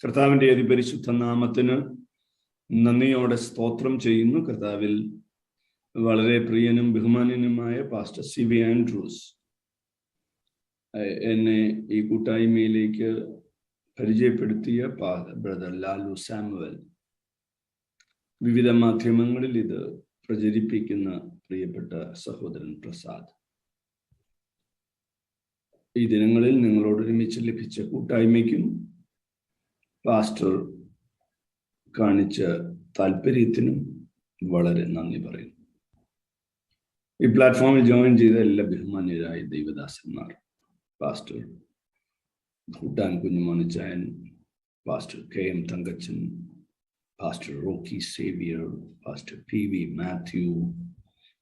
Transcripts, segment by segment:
കർത്താവിൻ്റെ അതിപരിശുദ്ധ നാമത്തിന് നന്ദിയോടെ സ്തോത്രം ചെയ്യുന്നു. കർത്താവിൽ വളരെ പ്രിയനും ബഹുമാന്യനുമായ പാസ്റ്റർ CB ആൻഡ്രൂസ് എന്നെ ഈ കൂട്ടായ്മയിലേക്ക് പരിചയപ്പെടുത്തിയ ബ്രദർ ലാലു സാമുവൽ, വിവിധ മാധ്യമങ്ങളിൽ ഇത് പ്രചരിപ്പിക്കുന്ന പ്രിയപ്പെട്ട സഹോദരൻ പ്രസാദ്, ഈ ദിനങ്ങളിൽ നിങ്ങളോടൊരുമിച്ച് ലഭിച്ച കൂട്ടായ്മയ്ക്കും പാസ്റ്റർ കാണിച്ച താല്പര്യത്തിനും വളരെ നന്ദി പറയുന്നു. ഈ പ്ലാറ്റ്ഫോമിൽ ജോയിൻ ചെയ്ത എല്ലാ ബഹുമാന്യരായ ദൈവദാസന്മാർ, പാസ്റ്റർ ഭൂട്ടാൻ കുഞ്ഞുമോനിച്ചായൻ, pastor KM Thankachan, pastor Rocky Xavier, pastor PV Mathew,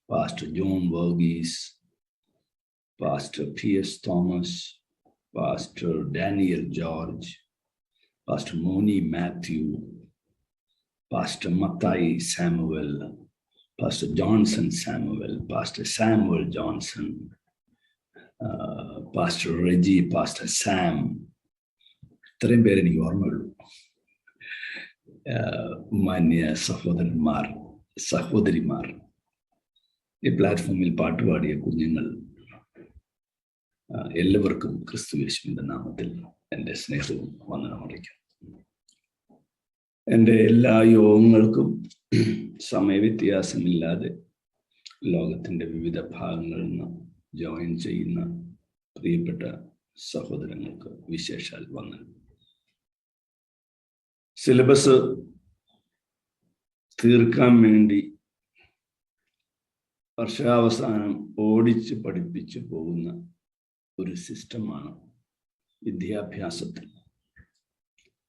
pastor John Varghese, pastor PS Thomas, pastor Daniel George, pastor Moni Mathew, pastor Mathai Samuel, pastor Johnson Samuel, pastor Samuel Johnson, pastor Reji, pastor Sam, ഇത്രയും പേര് എനിക്ക് ഓർമ്മയുള്ളൂ. മാന്യ സഹോദരന്മാർ, സഹോദരിമാർ, ഈ പ്ലാറ്റ്ഫോമിൽ പാട്ടുപാടിയ കുഞ്ഞുങ്ങൾ, എല്ലാവർക്കും ക്രിസ്തു യേശുവിന്റെ നാമത്തിൽ എൻ്റെ സ്നേഹവും വന്ദനം അറിയിക്കാം. എൻ്റെ എല്ലാ യോഗങ്ങൾക്കും സമയവ്യത്യാസമില്ലാതെ ലോകത്തിൻ്റെ വിവിധ ഭാഗങ്ങളിൽ നിന്ന് ജോയിൻ ചെയ്യുന്ന പ്രിയപ്പെട്ട സഹോദരങ്ങൾക്ക് വിശേഷാൽ വന്ദനം. സിലബസ് തീർക്കാൻ വേണ്ടി വർഷാവസാനം ഓടിച്ച് പഠിപ്പിച്ചു പോകുന്ന ഒരു സിസ്റ്റമാണ് വിദ്യാഭ്യാസത്തിൽ.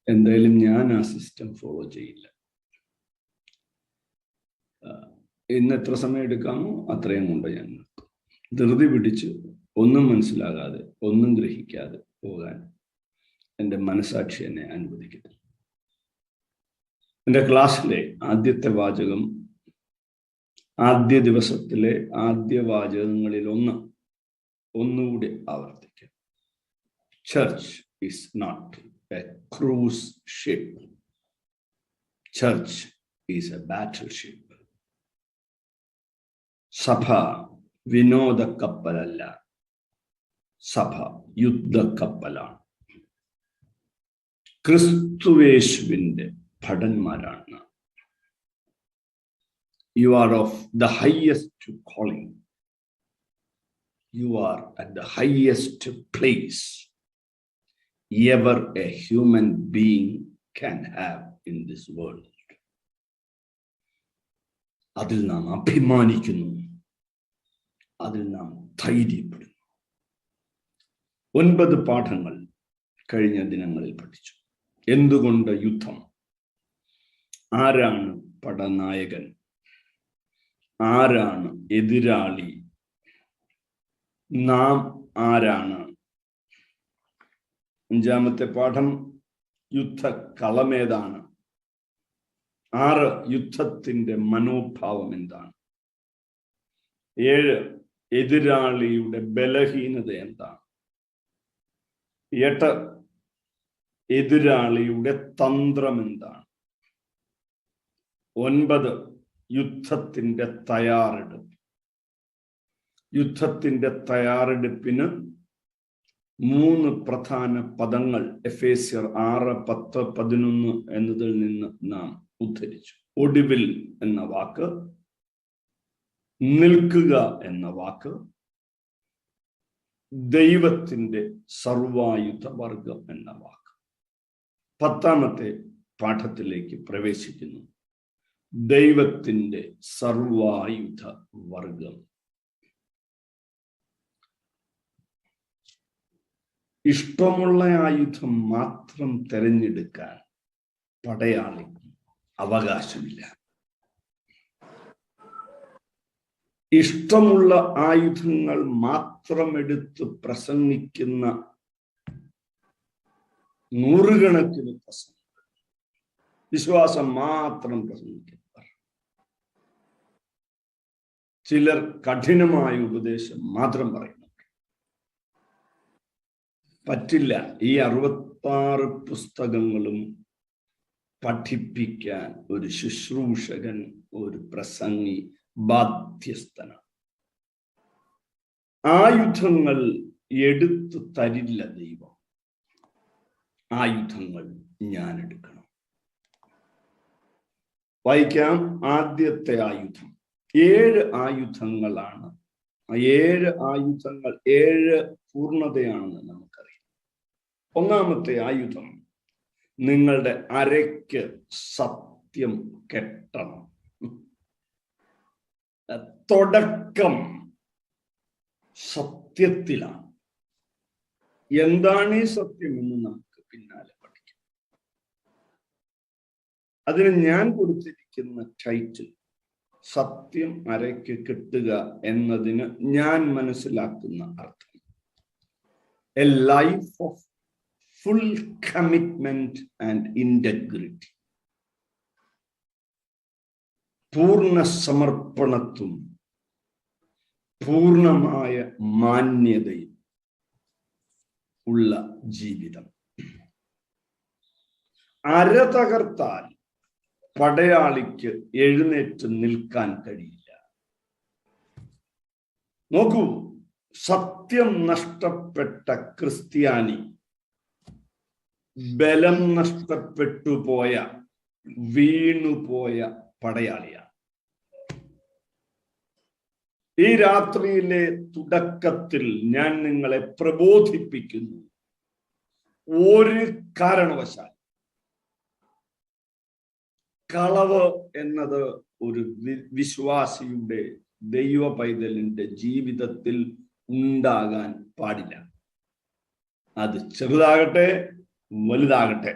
എന്തായാലും ഞാൻ ആ സിസ്റ്റം ഫോളോ ചെയ്യില്ല. ഇന്ന് എത്ര സമയം എടുക്കാമോ അത്രയും കൊണ്ട് ഞാൻ നിർത്തും. ധൃതി പിടിച്ച് ഒന്നും മനസ്സിലാകാതെ ഒന്നും ഗ്രഹിക്കാതെ പോകാൻ എൻ്റെ മനസാക്ഷി എന്നെ അനുവദിക്കുന്നു. എൻ്റെ ക്ലാസ്സിലെ ആദ്യത്തെ വാചകം, ആദ്യ ദിവസത്തിലെ ആദ്യ വാചകങ്ങളിൽ ഒന്നുകൂടി ആവർത്തിക്കാം. Church is not a cruise ship. Church is a battleship. സഭ വിനോദ കപ്പലല്ല, സഭ യുദ്ധക്കപ്പലാണ്. ക്രിസ്തുവേശുവിന്റെ ഭടന്മാരാണ്. You are of the highest calling. You are at the highest place ever a human being can have in this world. അതിൽ നാം അഭിമാനിക്കുന്നു, അതിൽ നാം ധൈര്യപ്പെടുന്നു. 9 പാഠങ്ങൾ കഴിഞ്ഞ ദിനങ്ങളിൽ പഠിച്ചു. എന്തുകൊണ്ട് യുദ്ധം? ആരാണ് പടനായകൻ? ആരാണ് എതിരാളി? നാം ആരാണ്? 5-ാമത്തെ പാഠം യുദ്ധക്കളമേതാണ്? 6 യുദ്ധത്തിന്റെ മനോഭാവം എന്താണ്? 7 എതിരാളിയുടെ ബലഹീനത എന്താണ്? 8 എതിരാളിയുടെ തന്ത്രം എന്താണ്? 9 യുദ്ധത്തിന്റെ തയ്യാറെടുപ്പ്. യുദ്ധത്തിന്റെ തയ്യാറെടുപ്പിന് 3 പ്രധാന പദങ്ങൾ എഫേസ്യർ 6, 10, 11 എന്നതിൽ നിന്ന് നാം ഉദ്ധരിച്ചു. ഒടുവിൽ എന്ന വാക്ക്, നിൽക്കുക എന്ന വാക്ക്, ദൈവത്തിന്റെ സർവായുധ വർഗം എന്ന വാക്ക്. 10-ാമത്തെ പാഠത്തിലേക്ക് പ്രവേശിക്കുന്നു. ദൈവത്തിന്റെ സർവായുധ വർഗം. ഇഷ്ടമുള്ള ആയുധം മാത്രം തിരഞ്ഞെടുക്കാൻ പടയാളിക്ക് അവകാശമില്ല. ഇഷ്ടമുള്ള ആയുധങ്ങൾ മാത്രം എടുത്ത് പ്രസംഗിക്കുന്ന നൂറുകണക്കിന് പ്രസംഗം, വിശ്വാസം മാത്രം പ്രസംഗിക്കുന്നവർ. ചിലർ കഠിനമായ ഉപദേശം മാത്രം പറയുന്നു. പറ്റില്ല. ഈ 66 പുസ്തകങ്ങളും പഠിപ്പിക്കാൻ ഒരു ശുശ്രൂഷകൻ, ഒരു പ്രസംഗി ബാധ്യസ്ഥനാണ്. ആയുധങ്ങൾ എടുത്തു തരില്ല ദൈവം. ആയുധങ്ങൾ ഞാൻ എടുക്കണം. വായിക്കാം. ആദ്യത്തെ ആയുധം. 7 ആയുധങ്ങളാണ്. 7 ആയുധങ്ങൾ 7 പൂർണ്ണതയാണെന്ന് നമുക്കറിയാം. ഒന്നാമത്തെ ആയുധം, നിങ്ങളുടെ അരയ്ക്ക് സത്യം കെട്ടണം. തുടക്കം സത്യത്തിലാണ്. എന്താണ് ഈ സത്യം എന്ന് നമുക്ക് പിന്നാലെ പഠിക്കാം. അതിന് ഞാൻ കൊടുത്തിരിക്കുന്ന ടൈറ്റിൽ സത്യം അരയ്ക്ക് കെട്ടുക എന്നതിന് ഞാൻ മനസ്സിലാക്കുന്ന അർത്ഥം A life of full commitment and integrity. പൂർണ്ണ സമർപ്പണത്വം, പൂർണ്ണമായ മാന്യതയും ഉള്ള ജീവിതം. അര തകർത്താൽ പടയാളിക്ക് എഴുന്നേറ്റ് നിൽക്കാൻ കഴിയില്ല. നോക്കൂ, സത്യം നഷ്ടപ്പെട്ട ക്രിസ്ത്യാനി ബലം നഷ്ടപ്പെട്ടു പോയ, വീണുപോയ പടയാളിയാണ്. ഈ രാത്രിയിലെ തുടക്കത്തിൽ ഞാൻ നിങ്ങളെ പ്രബോധിപ്പിക്കുന്നു, ഒരു കാരണവശാൽ കളവ് എന്നത് ഒരു വിശ്വാസിയുടെ, ദൈവ പൈതലിന്റെ ജീവിതത്തിൽ ഉണ്ടാകാൻ പാടില്ല. അത് ചെറുതാകട്ടെ വലുതാകട്ടെ.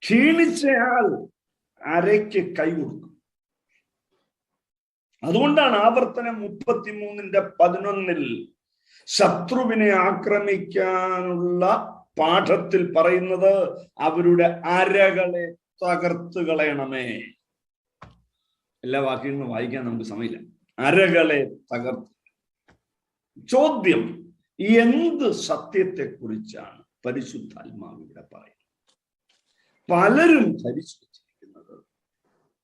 ക്ഷീണിച്ചയാൾ അരയ്ക്ക് കൈ കൊടുക്കും. അതുകൊണ്ടാണ് ആവർത്തനം 33:11 ശത്രുവിനെ ആക്രമിക്കാനുള്ള പാഠത്തിൽ പറയുന്നത്, അവരുടെ അരകളെ തകർത്ത് കളയണമേ. എല്ലാ വാക്യങ്ങളും വായിക്കാൻ നമുക്ക് സമയമില്ല. അരകളെ തകർത്ത്. ചോദ്യം, എന്ത് സത്യത്തെ കുറിച്ചാണ് പരിശുദ്ധാത്മാവ് ഇവിടെ പറയുന്നത്? പലരും ധരിച്ചു വച്ചിരിക്കുന്നത്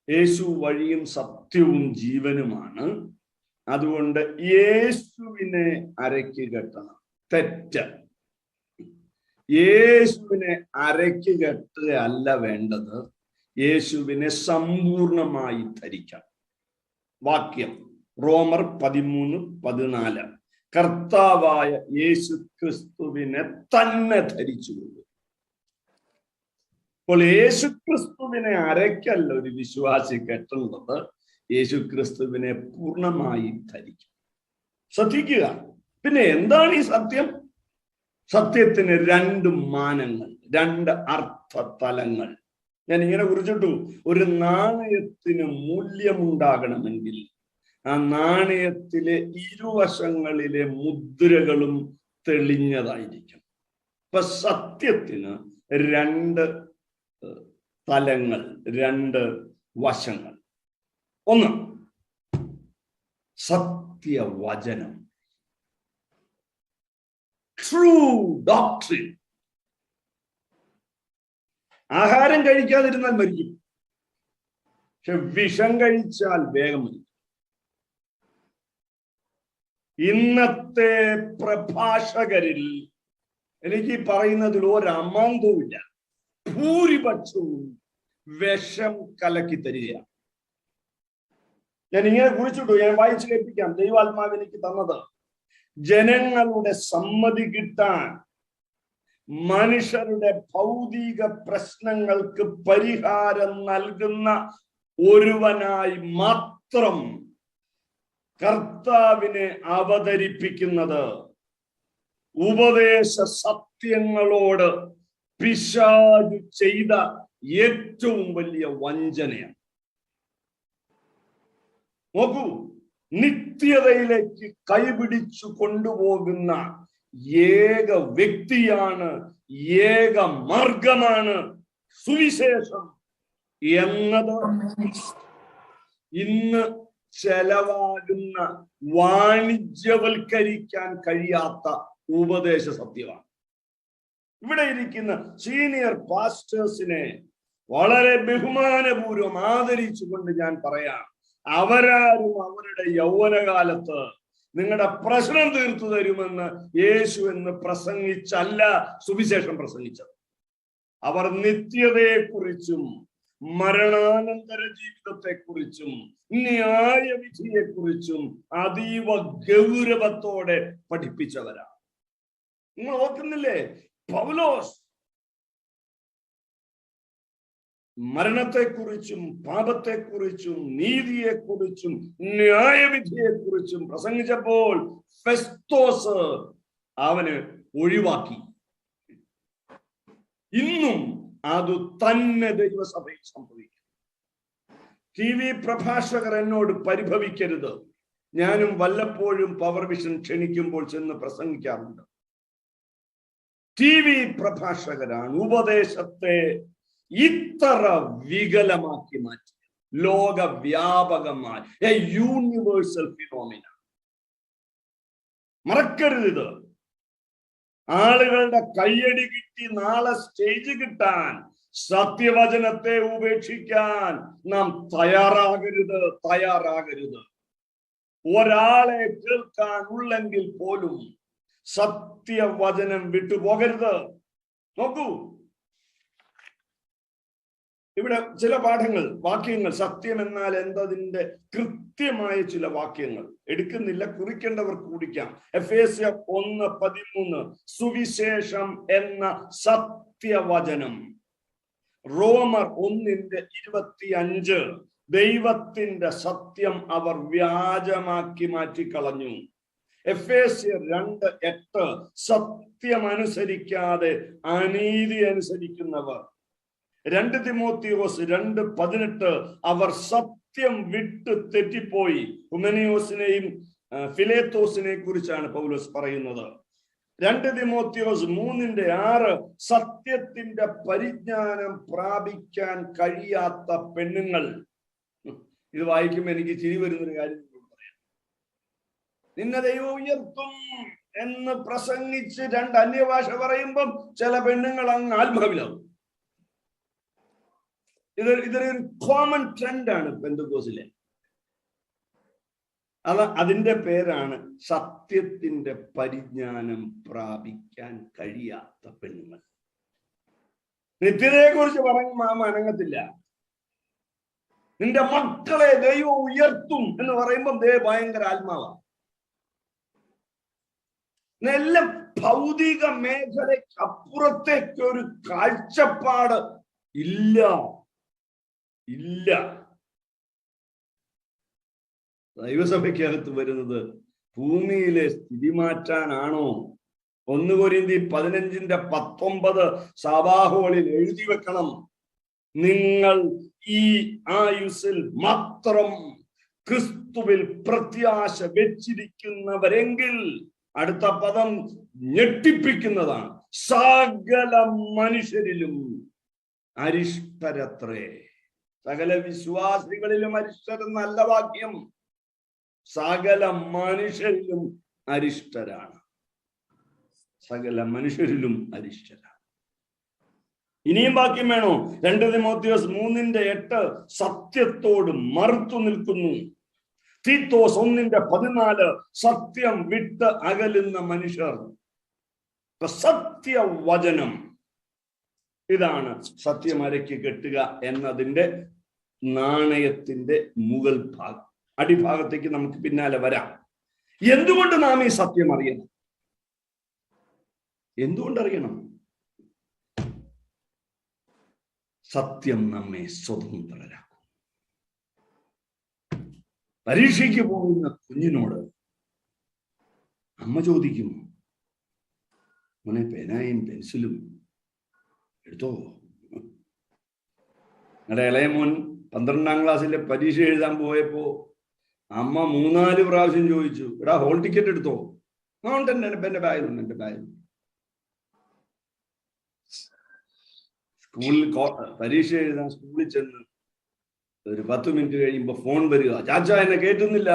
യേശു വഴിയും സത്യവും ജീവനുമാണ്, അതുകൊണ്ട് യേശുവിനെ അരയ്ക്ക് കെട്ടണം. തെറ്റ്. യേശുവിനെ അരയ്ക്ക് കെട്ടുകയല്ല വേണ്ടത്, യേശുവിനെ സമ്പൂർണമായി ധരിക്കണം. വാക്യം റോമർ 13:14 കർത്താവായ യേശു ക്രിസ്തുവിനെ തന്നെ ധരിച്ചുകൊള്ളു. അപ്പോൾ യേശു ക്രിസ്തുവിനെ അരയ്ക്കല്ല ഒരു വിശ്വാസി കെട്ടുന്നത്, യേശു ക്രിസ്തുവിനെ പൂർണ്ണമായി ധരിക്കും. ശ്രദ്ധിക്കുക. പിന്നെ എന്താണ് ഈ സത്യം? സത്യത്തിന് 2 മാനങ്ങൾ, 2 അർത്ഥതലങ്ങൾ. ഞാൻ ഇങ്ങനെ കുറിച്ചിട്ടു, ഒരു നാണയത്തിന് മൂല്യമുണ്ടാകണമെങ്കിൽ ആ നാണയത്തിലെ ഇരുവശങ്ങളിലെ മുദ്രകളും തെളിഞ്ഞതായിരിക്കും. ഇപ്പൊ സത്യത്തിന് 2 തലങ്ങൾ, 2 വശങ്ങൾ. ഒന്ന്, സത്യവചനം, ട്രൂ ഡോക്ട്രിൻ. ആഹാരം കഴിക്കാതിരുന്നാൽ മരിക്കും, പക്ഷെ വിഷം കഴിച്ചാൽ വേഗം മരിക്കും. ഇന്നത്തെ പ്രഭാഷകരിൽ എനിക്ക് പറയുന്നതിൽ ഒരമാന്തവുമില്ല. ഭൂരിപക്ഷവും വിഷം കലക്കി തരികയാണ്. ഞാൻ ഇങ്ങനെ കുറിച്ചിട്ടു, ഞാൻ വായിച്ചു കേൾപ്പിക്കാം. ദൈവാത്മാവ് എനിക്ക് തന്നത്, ജനങ്ങളുടെ സമ്മതി കിട്ടാൻ, മനുഷ്യരുടെ ഭൗതിക പ്രശ്നങ്ങൾക്ക് പരിഹാരം നൽകുന്ന ഒരുവനായി മാത്രം കർത്താവിനെ അവതരിപ്പിക്കുന്നത് ഉപദേശ സത്യങ്ങളോട് പിശാച് ചെയ്ത ഏറ്റവും വലിയ വഞ്ചനയാണ്. നോക്കൂ, നിത്യതയിലേക്ക് കൈപിടിച്ചു കൊണ്ടുപോകുന്ന ഏക വ്യക്തിയാണ്, ഏക മാർഗമാണ് സുവിശേഷം എന്നത് ഇന്ന് ചെലവാകുന്ന വാണിജ്യവൽക്കരിക്കാൻ കഴിയാത്ത ഉപദേശ സത്യമാണ്. ഇവിടെ ഇരിക്കുന്ന സീനിയർ പാസ്റ്റേഴ്സിനെ വളരെ ബഹുമാനപൂർവ്വം ആദരിച്ചുകൊണ്ട് ഞാൻ പറയാം, അവരാരും അവരുടെ യൗവനകാലത്ത് നിങ്ങളുടെ പ്രശ്നം തീർത്തു തരുമെന്ന് യേശു എന്ന് പ്രസംഗിച്ചല്ല സുവിശേഷം പ്രസംഗിച്ചത്. അവർ നിത്യതയെക്കുറിച്ചും മരണാനന്തര ജീവിതത്തെക്കുറിച്ചും ന്യായവിധിയെക്കുറിച്ചും അതീവ ഗൗരവത്തോടെ പഠിപ്പിച്ചവരാണ്. നിങ്ങൾ ഓർക്കുന്നില്ലേ, പൗലോസ് മരണത്തെക്കുറിച്ചും പാപത്തെക്കുറിച്ചും നീതിയെക്കുറിച്ചും ന്യായവിധിയെക്കുറിച്ചും പ്രസംഗിച്ചപ്പോൾ ഫെസ്തോസ് അവന് ഒഴിവാക്കി. ഇന്നും അത് തന്നെ ദൈവസഭയിൽ സംഭവിക്കും. TV പ്രഭാഷകർ എന്നോട് പരിഭവിക്കരുത്, ഞാനും വല്ലപ്പോഴും പവർ വിഷൻ ക്ഷണിക്കുമ്പോൾ ചെന്ന് പ്രസംഗിക്കാറുണ്ട്. TV പ്രഭാഷകരാണ് ഉപദേശത്തെ ഇത്ര വികലമാക്കി മാറ്റി, ലോകവ്യാപകമായി എ യൂണിവേഴ്സൽ ഫിനോമിന. മറക്കരുത്, ആളുകളുടെ കയ്യടി കിട്ടി നാളെ സ്റ്റേജ് കിട്ടാൻ സത്യവചനത്തെ ഉപേക്ഷിക്കാൻ നാം തയ്യാറാകരുത്. ഒരാളെ കേൾക്കാൻ ഉള്ളെങ്കിൽ പോലും സത്യവചനം വിട്ടുപോകരുത്. നോക്കൂ, ഇവിടെ ചില വാക്യങ്ങൾ സത്യം എന്നാൽ എന്തതിന്റെ കൃത്യമായ ചില വാക്യങ്ങൾ എടുക്കുന്നില്ല, കുറിക്കേണ്ടവർക്ക് കുടിക്കാം. എഫേസ്യർ 1:13 സുവിശേഷം എന്ന സത്യവചനം. റോമർ 1:25 ദൈവത്തിന്റെ സത്യം അവർ വ്യാജമാക്കി മാറ്റിക്കളഞ്ഞു. എഫേസ്യർ 2:8 സത്യം അനുസരിക്കാതെ അനീതി അനുസരിക്കുന്നവർ. 2 തിമോത്തിയോസ് 2:18 അവർ സത്യം വിട്ട് തെറ്റിപ്പോയി. ഹുമനിയോസിനെയും ഫിലേത്തോസിനെ കുറിച്ചാണ് പൗലോസ് പറയുന്നത്. 2 തിമോത്തിയോസ് 3:6 സത്യത്തിന്റെ പരിജ്ഞാനം പ്രാപിക്കാൻ കഴിയാത്ത പെണ്ണുങ്ങൾ. ഇത് വായിക്കുമ്പോൾ എനിക്ക് ചിരി വരുന്നൊരു കാര്യം പറയാം. നിന്നെ ദൈവം ഉയർത്തും എന്ന് പ്രസംഗിച്ച് 2 അന്യഭാഷ പറയുമ്പം ചില പെണ്ണുങ്ങൾ അങ്ങ് ആത്മാവിലാവും. ഇതൊരു കോമൺ ട്രെൻഡാണ് പെന്തക്കോസിലെ. അതിന്റെ പേരാണ് സത്യത്തിന്റെ പരിജ്ഞാനം പ്രാപിക്കാൻ കഴിയാത്ത പെണ്ണുങ്ങൾ. നിത്യതയെ കുറിച്ച് പറഞ്ഞ മാമ അനങ്ങത്തില്ല. നിന്റെ മക്കളെ ദൈവം ഉയർത്തും എന്ന് പറയുമ്പോൾ ഭയങ്കര ആത്മാവാണ്. എല്ലാം ഭൗതിക മേഖലയ്ക്ക് അപ്പുറത്തേക്ക് ഒരു കാഴ്ചപ്പാട് ഇല്ല. ദൈവസഭയ്ക്കകത്ത് വരുന്നത് ഭൂമിയിലെ സ്ഥിതി മാറ്റാനാണോ? 1 കൊരിന്ത്യർ 15:19 സഭാഹോളിൽ എഴുതി വെക്കണം. നിങ്ങൾ ഈ ആയുസ്സിൽ മാത്രം ക്രിസ്തുവിൽ പ്രത്യാശ വെച്ചിരിക്കുന്നവരെങ്കിൽ, അടുത്ത പദം ഞെട്ടിപ്പിക്കുന്നതാണ്, സകല മനുഷ്യരിലും അരിഷ്ടരത്രേ. സകല വിശ്വാസികളിലും അരിഷ്ടർ നല്ല വാക്യം. സകല മനുഷ്യരിലും അരിഷ്ടരാണ്. സകല മനുഷ്യരിലും അരിഷ്ടരാണ്. ഇനിയും വാക്യം വേണോ? 2 തിമോത്തിയോസ് 3:8 സത്യത്തോട് മറുത്തു നിൽക്കുന്നു. തീത്തോസ് 1:14 സത്യം വിട്ട് അകലുന്ന മനുഷ്യർ. സത്യവചനം ഇതാണ് സത്യം അരയ്ക്ക് കെട്ടുക എന്നതിന്റെ നാണയത്തിന്റെ മുകൾ ഭാഗം. അടിഭാഗത്തേക്ക് നമുക്ക് പിന്നാലെ വരാം. എന്തുകൊണ്ട് നാം ഈ സത്യം അറിയണം? എന്തുകൊണ്ടറിയണം? സത്യം നമ്മെ സ്വതന്ത്രരാക്കും. പരീക്ഷയ്ക്ക് പോകുന്ന കുഞ്ഞിനോട് അമ്മ ചോദിക്കും, മോനെ പേനായും പെൻസിലും എടുത്തോ? ഞങ്ങളുടെ ഇളയ മോൻ 12ാം ക്ലാസ്സിലെ പരീക്ഷ എഴുതാൻ പോയപ്പോ അമ്മ 3-4 പ്രാവശ്യം ചോദിച്ചു, എടാ ഹോൾ ടിക്കറ്റ് എടുത്തോ? എന്റെ ബാഗിലുണ്ട്, എന്റെ ബാഗിൽ. സ്കൂളിൽ പരീക്ഷ എഴുതാൻ സ്കൂളിൽ ചെന്ന് ഒരു 10 മിനിറ്റ് കഴിയുമ്പോ ഫോൺ വരിക, ചാച്ച എന്നെ കേട്ടുന്നില്ല,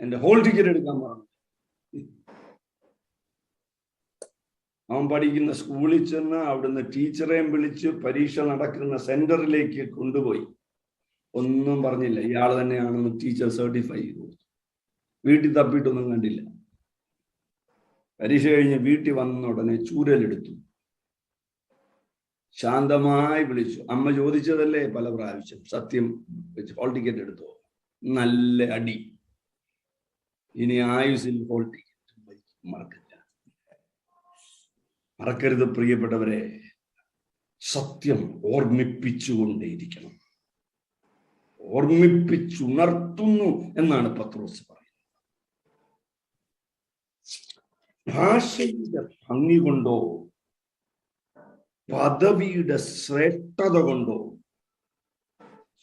എന്റെ ഹോൾ ടിക്കറ്റ് എടുക്കാൻ പറഞ്ഞു. അവൻ പഠിക്കുന്ന സ്കൂളിൽ ചെന്ന് അവിടുന്ന് ടീച്ചറെയും വിളിച്ച് പരീക്ഷ നടക്കുന്ന സെന്ററിലേക്ക് കൊണ്ടുപോയി. ഒന്നും പറഞ്ഞില്ല, ഇയാൾ തന്നെയാണെന്ന് ടീച്ചർ സർട്ടിഫൈ ചെയ്തു. വീട്ടിൽ തപ്പിയിട്ടൊന്നും കണ്ടില്ല. പരീക്ഷ കഴിഞ്ഞ് വീട്ടിൽ വന്ന ഉടനെ ചൂരലെടുത്തു, ശാന്തമായി വിളിച്ചു. അമ്മ ചോദിച്ചതല്ലേ പല പ്രാവശ്യം, സത്യം വെച്ച് ഹോൾ ടിക്കറ്റ് എടുത്തോ? നല്ല അടി. ഇനി ആയുസിൽ ഹോൾ ടിക്കറ്റ് മറക്കില്ല. മറക്കരുത് പ്രിയപ്പെട്ടവരെ, സത്യം ഓർമ്മിപ്പിച്ചുകൊണ്ടേയിരിക്കണം. ഓർമ്മിപ്പിച്ചുണർത്തുന്നു എന്നാണ് പത്രോസ് പറയുന്നത്. ഭാഷയുടെ ഭംഗി കൊണ്ടോ പദവിയുടെ ശ്രേഷ്ഠത കൊണ്ടോ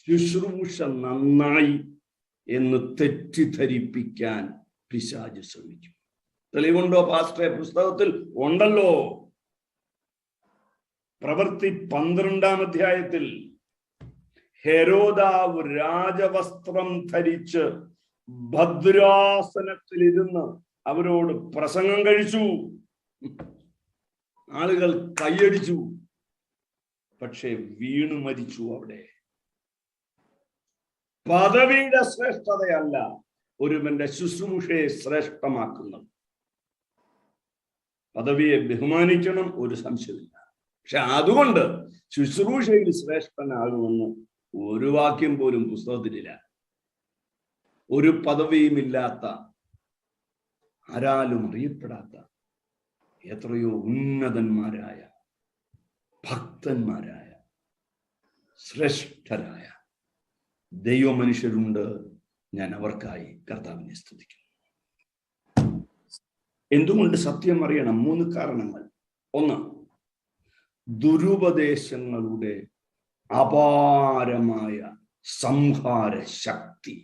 ശുശ്രൂഷ നന്നായി എന്ന് തെറ്റിദ്ധരിപ്പിക്കാൻ പിശാച് ശ്രമിക്കും. തെളിവുണ്ടോ പാസ്റ്ററെ? പുസ്തകത്തിൽ ഉണ്ടല്ലോ. പ്രവൃത്തി 12-ാം അധ്യായത്തിൽ ഹെരോദാവ് രാജവസ്ത്രം ധരിച്ച് ഭദ്രാസനത്തിലിരുന്ന് അവരോട് പ്രസംഗം കഴിച്ചു. ആളുകൾ കൈയടിച്ചു, പക്ഷെ വീണു മരിച്ചു. അവിടെ പദവിയുടെ ശ്രേഷ്ഠതയല്ല ഒരുവന്റെ ശുശ്രൂഷയെ ശ്രേഷ്ഠമാക്കുന്നത്. പദവിയെ ബഹുമാനിക്കണം, ഒരു സംശയമില്ല. പക്ഷെ അതുകൊണ്ട് ശുശ്രൂഷയിൽ ശ്രേഷ്ഠനാകുമെന്ന് ഒരു വാക്യം പോലും പുസ്തകത്തിലില്ല. ഒരു പദവിയുമില്ലാത്ത, ആരാലും അറിയപ്പെടാത്ത എത്രയോ ഉന്നതന്മാരായ, ഭക്തന്മാരായ, ശ്രേഷ്ഠരായ ദൈവമനുഷ്യരുണ്ട്. ഞാൻ അവർക്കായി കർത്താവിനെ സ്തുതിക്കുന്നു. എന്തുകൊണ്ട് സത്യം അറിയണം? 3 കാരണങ്ങൾ. 1, ദുരുപദേശങ്ങളുടെ അപാരമായ സംഹാര ശക്തി.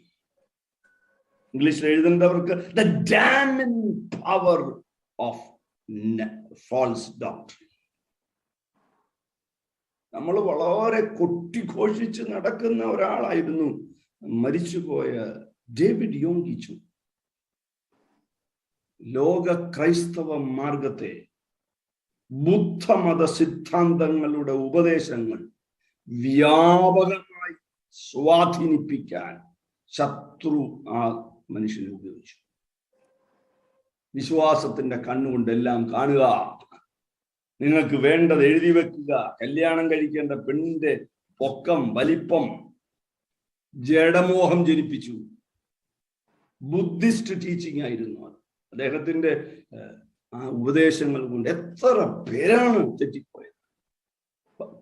ഇംഗ്ലീഷിൽ എഴുതേണ്ടവർക്ക് the damning power of false doctrine. നമ്മൾ വളരെ കൊട്ടിഘോഷിച്ച് നടക്കുന്ന ഒരാളായിരുന്നു മരിച്ചുപോയ ഡേവിഡ് യോങ്കിച്ചു. ലോക ക്രൈസ്തവ മാർഗത്തെ, ബുദ്ധമത സിദ്ധാന്തങ്ങളുടെ ഉപദേശങ്ങൾ വ്യാപകമായി സ്വാധീനിപ്പിക്കാൻ ശത്രു ആ മനുഷ്യനെ ഉപയോഗിച്ചു. വിശ്വാസത്തിന്റെ കണ്ണുകൊണ്ട് എല്ലാം കാണുക, നിങ്ങൾക്ക് വേണ്ടത് എഴുതി വെക്കുക, കല്യാണം കഴിക്കേണ്ട പെണ്ണിന്റെ പൊക്കം, വലിപ്പം, ജഡമോഹം ജനിപ്പിച്ചു. ബുദ്ധിസ്റ്റ് ടീച്ചിങ് ആയിരുന്നു അത്. അദ്ദേഹത്തിന്റെ ആ ഉപദേശങ്ങൾ കൊണ്ട് എത്ര പേരാണ് തെറ്റിപ്പോയത്.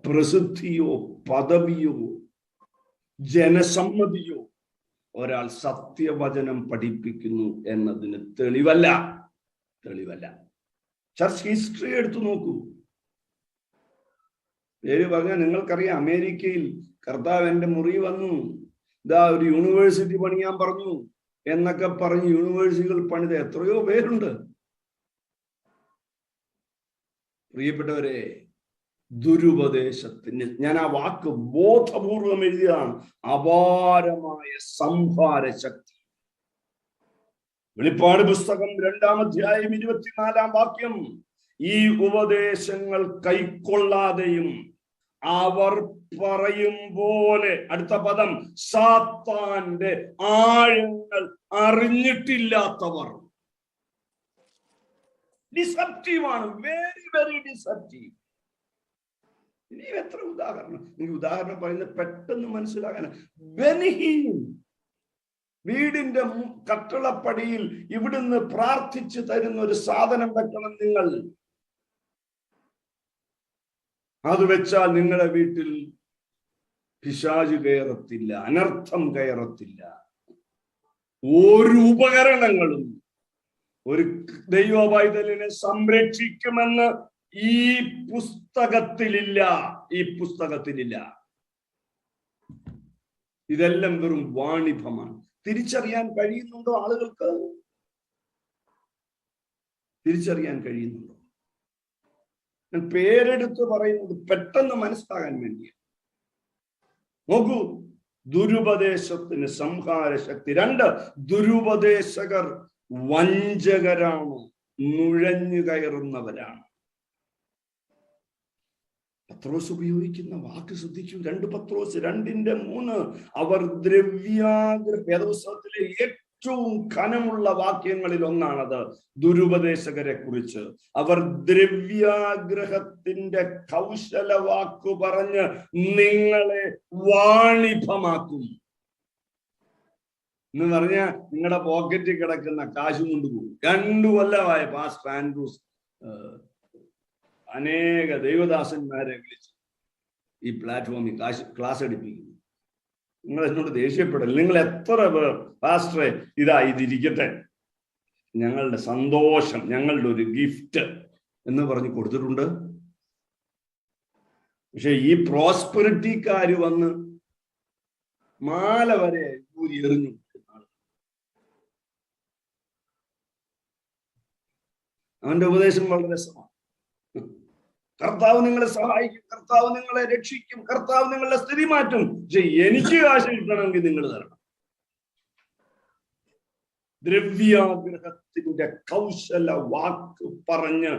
പ്രസിദ്ധിയോ പദവിയോ ജനസമ്മതിയോ ഒരാൾ സത്യവചനം പഠിപ്പിക്കുന്നു എന്നതിന് തെളിവല്ല. ചർച്ച് ഹിസ്റ്ററി എടുത്തു നോക്കൂ. പേര് പറഞ്ഞാൽ നിങ്ങൾക്കറിയാം, അമേരിക്കയിൽ കർത്താവ് എൻ്റെ മുറി വന്നു, ഇതാ ഒരു യൂണിവേഴ്സിറ്റി പണിയാൻ പറഞ്ഞു എന്നൊക്കെ പറഞ്ഞ് യൂണിവേഴ്സിറ്റികൾ പണിത എത്രയോ പേരുണ്ട്. പ്രിയപ്പെട്ടവരെ, ദുരുപദേശത്തിന്, ഞാൻ ആ വാക്ക് ബോധപൂർവം എഴുതിയതാണ്, അപാരമായ സംഹാര ശക്തി. വെളിപ്പാട് പുസ്തകം 2-ാം അധ്യായം 24-ാം വാക്യം, ഈ ഉപദേശങ്ങൾ കൈക്കൊള്ളാതെയും അവർ പറയും പോലെ, അടുത്ത പദം, സാത്താന്റെ ആഴങ്ങൾ അറിഞ്ഞിട്ടില്ലാത്തവർ. ഡിസെപ്റ്റീവാണ്, വെരി വെരി ഡിസെപ്റ്റീവ്. ഇനി എത്ര ഉദാഹരണം, എനിക്ക് ഉദാഹരണം പറയുന്നത് പെട്ടെന്ന് മനസ്സിലാകാൻ. ബെനിഹീൻ, വീടിന്റെ കട്ടളപ്പടിയിൽ ഇവിടുന്ന് പ്രാർത്ഥിച്ചു തരുന്ന ഒരു സാധനം വെക്കണം നിങ്ങൾ. അത് വെച്ചാൽ നിങ്ങളുടെ വീട്ടിൽ പിശാച് കയറത്തില്ല, അനർത്ഥം കയറത്തില്ല. ഒരു ഉപകരണങ്ങളും ഒരു ദൈവ പൈതലിനെ സംരക്ഷിക്കുമെന്ന് ഈ പുസ്തകത്തിലില്ല. ഇതെല്ലാം വെറും വാണിഭമാണ്. തിരിച്ചറിയാൻ കഴിയുന്നുണ്ടോ ആളുകൾക്ക്? തിരിച്ചറിയാൻ കഴിയുന്നുണ്ടോ? ഞാൻ പേരെടുത്ത് പറയുന്നത് പെട്ടെന്ന് മനസ്സിലാകാൻ വേണ്ടിയാണ്. നോക്കൂ, ദുരുപദേശത്തിന് സംഹാര ശക്തി. 2, ദുരുപദേശകർ വഞ്ചകരാണ്, നുഴഞ്ഞു കയറുന്നവരാണ്. പത്രോസ് ഉപയോഗിക്കുന്ന വാക്ക് ശ്രദ്ധിച്ചു. 2 പത്രോസ് 2:3. അവർ വേദപുസ്തകത്തിലെ ഏറ്റവും ഘനമുള്ള വാക്യങ്ങളിൽ ഒന്നാണത്. ദുരുപദേശകരെ കുറിച്ച് അവർ ദ്രവ്യാഗ്രഹത്തിന്റെ കൗശല വാക്കു പറഞ്ഞ് നിങ്ങളെ വാണിഭമാക്കും എന്ന് പറഞ്ഞ നിങ്ങളുടെ പോക്കറ്റിൽ കിടക്കുന്ന കാശ് കൊണ്ടുപോകും. 2 കൊല്ലമായ പാസ്റ്റർ ആൻഡ്രൂസ് അനേക ദൈവദാസന്മാരെ വിളിച്ച് ഈ പ്ലാറ്റ്ഫോമിൽ ക്ലാസ് എടുപ്പിക്കുന്നു. നിങ്ങൾ എന്നോട് ദേഷ്യപ്പെടില്ല. നിങ്ങൾ എത്ര പേർ പാസ്റ്ററെ ഇതിരിക്കട്ടെ, ഞങ്ങളുടെ സന്തോഷം, ഞങ്ങളുടെ ഒരു ഗിഫ്റ്റ് എന്ന് പറഞ്ഞ് കൊടുത്തിട്ടുണ്ട്. പക്ഷെ ഈ പ്രോസ്പെറിറ്റിക്കാര് വന്ന് മാല വരെ എറിഞ്ഞു. അവന്റെ ഉപദേശം വളരെ രസമാണ്. കർത്താവ് നിങ്ങളെ സഹായിക്കും, കർത്താവ് നിങ്ങളെ രക്ഷിക്കും, കർത്താവ് നിങ്ങളുടെ സ്ഥിതി മാറ്റും. പക്ഷെ എനിക്ക് കാശ് കിട്ടണമെങ്കിൽ നിങ്ങൾ തരണം. ദ്രവ്യാഗ്രഹത്തിന്റെ കൗശല വാക്ക് പറഞ്ഞ്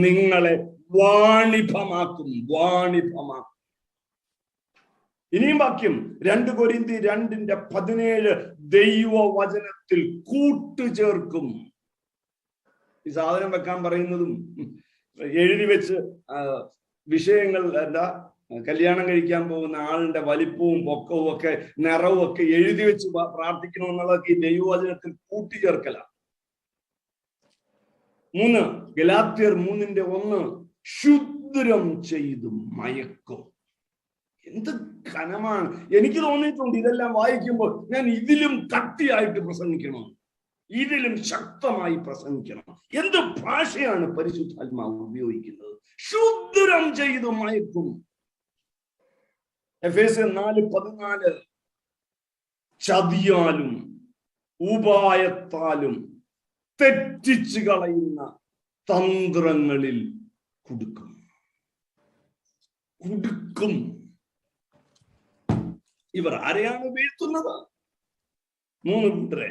നിങ്ങളെ വാണിഭമാക്കും. ഇനിയും വാക്യം 2 കൊരിന്ത്യർ 2:17 ദൈവവചനത്തിൽ കൂട്ടുചേർക്കും. ഈ സാധനം വെക്കാൻ പറയുന്നതും എഴുതി വെച്ച് വിഷയങ്ങൾ എന്താ, കല്യാണം കഴിക്കാൻ പോകുന്ന ആളിന്റെ വലിപ്പവും പൊക്കവും ഒക്കെ നിറവും ഒക്കെ എഴുതി വെച്ച് പ്രാർത്ഥിക്കണമെന്നുള്ളതൊക്കെ ഈ ദൈവവചനത്തിൽ കൂട്ടിച്ചേർക്കലാണ്. 3 ഗലാത്യർ 3:1 ശുദ്രം ചെയ്തു മയക്കും. എന്ത് ഘനമാണ്! എനിക്ക് തോന്നിയിട്ടുണ്ട് ഇതെല്ലാം വായിക്കുമ്പോൾ ഞാൻ ഇതിലും കട്ടിയായിട്ട് പ്രസംഗിക്കണം, ഇതിലും ശക്തമായി പ്രസംഗിക്കണം. എന്ത് ഭാഷയാണ് പരിശുദ്ധാത്മാവ് ഉപയോഗിക്കുന്നത്! ശുദ്രം ചെയ്തു മയക്കും. എഫേസ്യർ 4:14 ചതിയാലും ഉപായത്താലും തെറ്റിച്ചു കളയുന്ന തന്ത്രങ്ങളിൽ കുടുക്കും. ഇവർ ആരെയാണ് വീഴ്ത്തുന്നത്? 3 കൂട്ടരെ.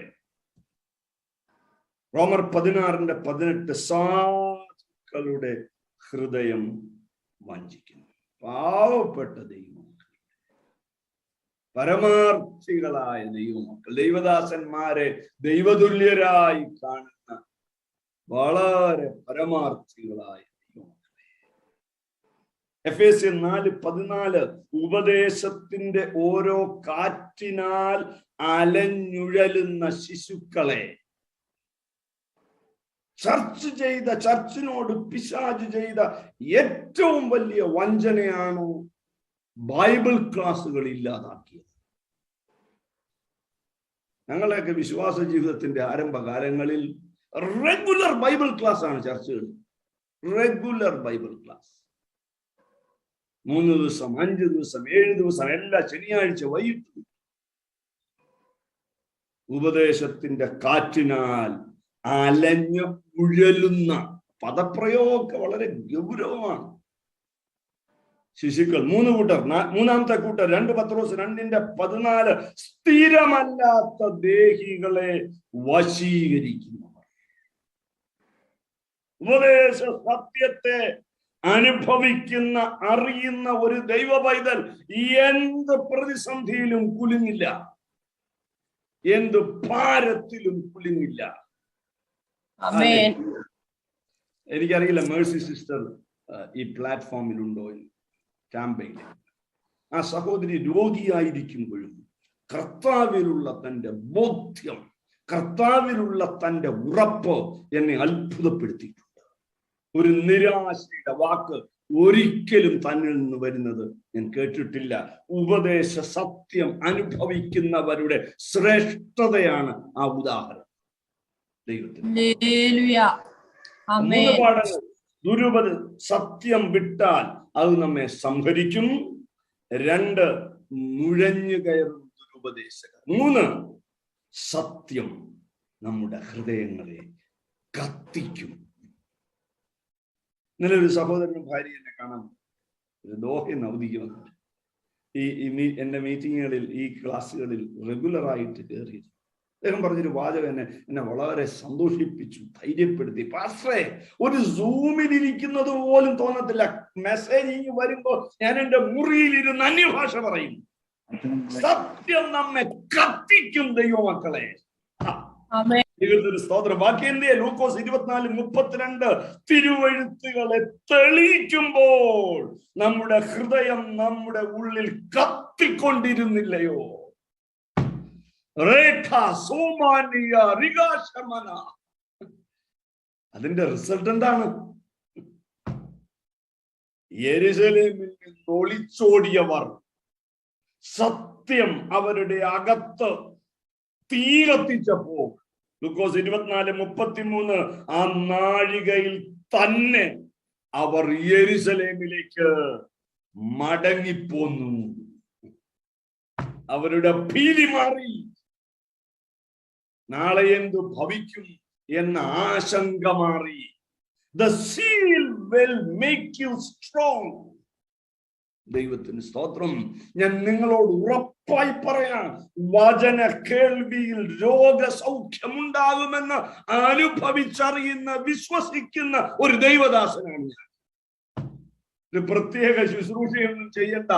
റോമർ 16:18 സാധുക്കളുടെ ഹൃദയം വഞ്ചിക്കുന്നു. പാവപ്പെട്ട ദൈവമക്കൾ, പരമാർത്ഥികളായ ദൈവമക്കൾ, ദൈവദാസന്മാരെ ദൈവതുല്യരായി കാണുന്ന വളരെ പരമാർത്ഥികളായ ദൈവമക്കളെ. എഫേസ്യർ 4:14 ഉപദേശത്തിന്റെ ഓരോ കാറ്റിനാൽ അലഞ്ഞുഴലുന്ന ശിശുക്കളെ. ചർച്ചിനോട് പിശാച് ചെയ്ത ഏറ്റവും വലിയ വഞ്ചനയാണ് ബൈബിൾ ക്ലാസ്സുകൾ ഇല്ലാതാക്കിയത്. ഞങ്ങളെയൊക്കെ വിശ്വാസ ജീവിതത്തിന്റെ ആരംഭകാലങ്ങളിൽ റെഗുലർ ബൈബിൾ ക്ലാസ് ആണ് ചർച്ചകൾ. റെഗുലർ ബൈബിൾ ക്ലാസ് 3 ദിവസം, 5 ദിവസം, 7 ദിവസം, എല്ലാ ശനിയാഴ്ച വൈകിട്ട്. ഉപദേശത്തിന്റെ കാറ്റിനാൽ അലഞ്ഞു ഉഴലുന്ന പദപ്രയോഗമൊക്കെ വളരെ ഗൗരവമാണ്. ശിശുക്കൾ 3 കൂട്ടർ. 3ാമത്തെ കൂട്ടർ 2 പത്രോസ് 2:14 സ്ഥിരമല്ലാത്ത ദേഹികളെ വശീകരിക്കുന്നവർ. ഉപദേശ സത്യത്തെ അനുഭവിക്കുന്ന, അറിയുന്ന ഒരു ദൈവ പൈതൽ എന്ത് പ്രതിസന്ധിയിലും കുലുങ്ങില്ല, എന്ത് ഭാരത്തിലും കുലുങ്ങില്ല. എനിക്കറിയില്ല മേഴ്സി സിസ്റ്റർ ഈ പ്ലാറ്റ്ഫോമിലുണ്ടോ എന്ന്. ടാമ്പയിൽ ആ സഹോദരി രോഗിയായിരിക്കുമ്പോഴും കർത്താവിലുള്ള തന്റെ ബോധ്യം, കർത്താവിലുള്ള തന്റെ ഉറപ്പ് എന്നെ അത്ഭുതപ്പെടുത്തിയിട്ടുണ്ട്. ഒരു നിരാശയുടെ വാക്ക് ഒരിക്കലും തന്നിൽ നിന്ന് വരുന്നത് ഞാൻ കേട്ടിട്ടില്ല. ഉപദേശ സത്യം അനുഭവിക്കുന്നവരുടെ ശ്രേഷ്ഠതയാണ് ആ ഉദാഹരണം. ദൈവത്തിന് ദുരുപദ സത്യം വിട്ടാൽ അത് നമ്മെ സംഹരിക്കും. 2 നുഴഞ്ഞു കയറും ദുരുപദേശകർ. 3 സത്യം നമ്മുടെ ഹൃദയങ്ങളെ കത്തിക്കും. ഇന്നലെ ഒരു സഹോദരനും ഭാര്യ എന്നെ കാണാൻ ദോഹയിൽ അവധിക്ക് വന്നു. എന്റെ മീറ്റിങ്ങുകളിൽ, ഈ ക്ലാസ്സുകളിൽ റെഗുലറായിട്ട് കയറിയിരുന്നു. അദ്ദേഹം പറഞ്ഞൊരു വാചകം എന്നെ വളരെ സന്തോഷിപ്പിച്ചു, ധൈര്യപ്പെടുത്തി. പാസ്റ്ററെ, ഒരു സൂമിൽ ഇരിക്കുന്നത് പോലും തോന്നത്തില്ല. മെസ്സേജ് വരുമ്പോൾ ഞാൻ എൻ്റെ മുറിയിലിരുന്ന് അന്യഭാഷ പറയും. സത്യം നമ്മെ കത്തിക്കും ദൈവമക്കളെ. സ്തോത്രം. ബാക്കി എന്തിയെ? ലൂക്കോസ് 24:32 തിരുവെഴുത്തുകളെ തെളിയിക്കുമ്പോൾ നമ്മുടെ ഹൃദയം നമ്മുടെ ഉള്ളിൽ കത്തിക്കൊണ്ടിരുന്നില്ലയോ? അതിന്റെ റിസൾട്ട് എന്താണ്? യെരുശലേമിൽ നിന്ന് ഒളിച്ചോടിയവർ സത്യം അവരുടെ അകത്ത് തീ കത്തിച്ചപ്പോൾ, ലൂക്കോസ് 24:33, ആ നാഴികയിൽ തന്നെ അവർ യെരുശലേമിലേക്ക് മടങ്ങിപ്പോന്നു. അവരുടെ ഭീതി മാറി. നാളെ എന്തു ഭവിക്കും എന്ന ആശങ്ക മാറി. The seal will make you strong. ദൈവത്തിന് സ്തോത്രം. ഞാൻ നിങ്ങളോട് ഉറപ്പായി പറയാം, വചന കേൾവിയിൽ രോഗസൗഖ്യമുണ്ടാകുമെന്ന് അനുഭവിച്ചറിയുന്ന വിശ്വസിക്കുന്ന ഒരു ദൈവദാസനാണ് ഞാൻ. ഒരു പ്രത്യേക ശുശ്രൂഷയൊന്നും ചെയ്യേണ്ട.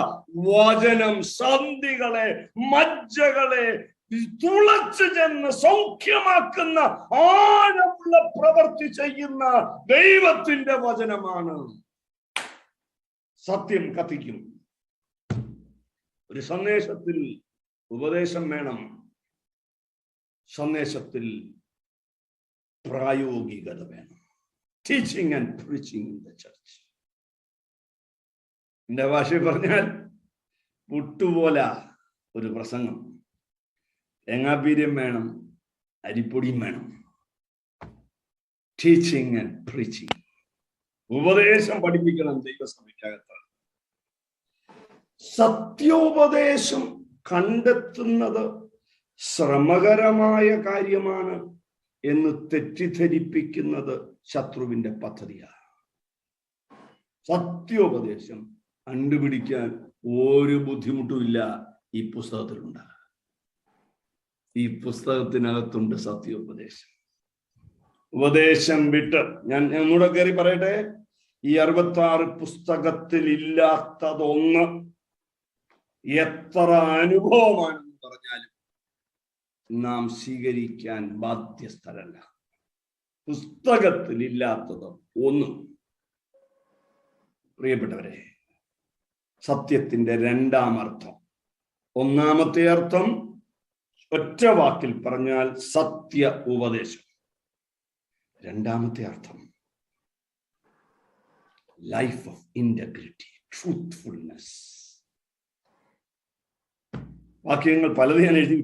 വചനം സന്ധികളെ, മജ്ജകളെ തുളച്ചു ചെന്ന് സൗഖ്യമാക്കുന്ന ആഴമുള്ള പ്രവൃത്തി ചെയ്യുന്ന ദൈവത്തിന്റെ വചനമാണ്. സത്യം കത്തിക്കും. ഒരു സന്ദേശത്തിൽ ഉപദേശം വേണം, സന്ദേശത്തിൽ പ്രായോഗികത വേണം. Teaching and preaching in the church. എന്റെ ഭാഷയിൽ പറഞ്ഞാൽ പുട്ടുപോല ഒരു പ്രസംഗം. തേങ്ങാപ്പീര്യം വേണം, അരിപ്പൊടിയും വേണം. Teaching and preaching. ഉപദേശം പഠിപ്പിക്കണം ദൈവസഭയ്ക്കകത്ത്. സത്യോപദേശം കണ്ടെത്തുന്നത് ശ്രമകരമായ കാര്യമാണ് എന്ന് തെറ്റിദ്ധരിപ്പിക്കുന്നത് ശത്രുവിന്റെ പദ്ധതിയാണ്. സത്യോപദേശം കണ്ടുപിടിക്കാൻ ഒരു ബുദ്ധിമുട്ടുമില്ല. ഈ പുസ്തകത്തിലുണ്ട്. ഈ പുസ്തകത്തിനകത്തുണ്ട് സത്യോപദേശം. ഉപദേശം വിട്ട് ഞാൻ ഒന്നുകൂടെ കയറി പറയട്ടെ. ഈ 66 പുസ്തകത്തിൽ ഇല്ലാത്തതൊന്ന് എത്ര അനുഭവമാണെന്ന് പറഞ്ഞാലും നാം സ്വീകരിക്കാൻ ബാധ്യസ്ഥരല്ല. പുസ്തകത്തിൽ ഇല്ലാത്തത് ഒന്നും. പ്രിയപ്പെട്ടവരെ, സത്യത്തിന്റെ രണ്ടാം അർത്ഥം. ഒന്നാമത്തെ അർത്ഥം ഒറ്റ വാക്കിൽ പറഞ്ഞാൽ സത്യ ഉപദേശം. രണ്ടാമത്തെ അർത്ഥം ലൈഫ് ഓഫ് ഇന്റഗ്രിറ്റി, ട്രൂത്ത്ഫുൾനെസ്. വാക്യങ്ങൾ പലത് ഞാൻ എഴുതി.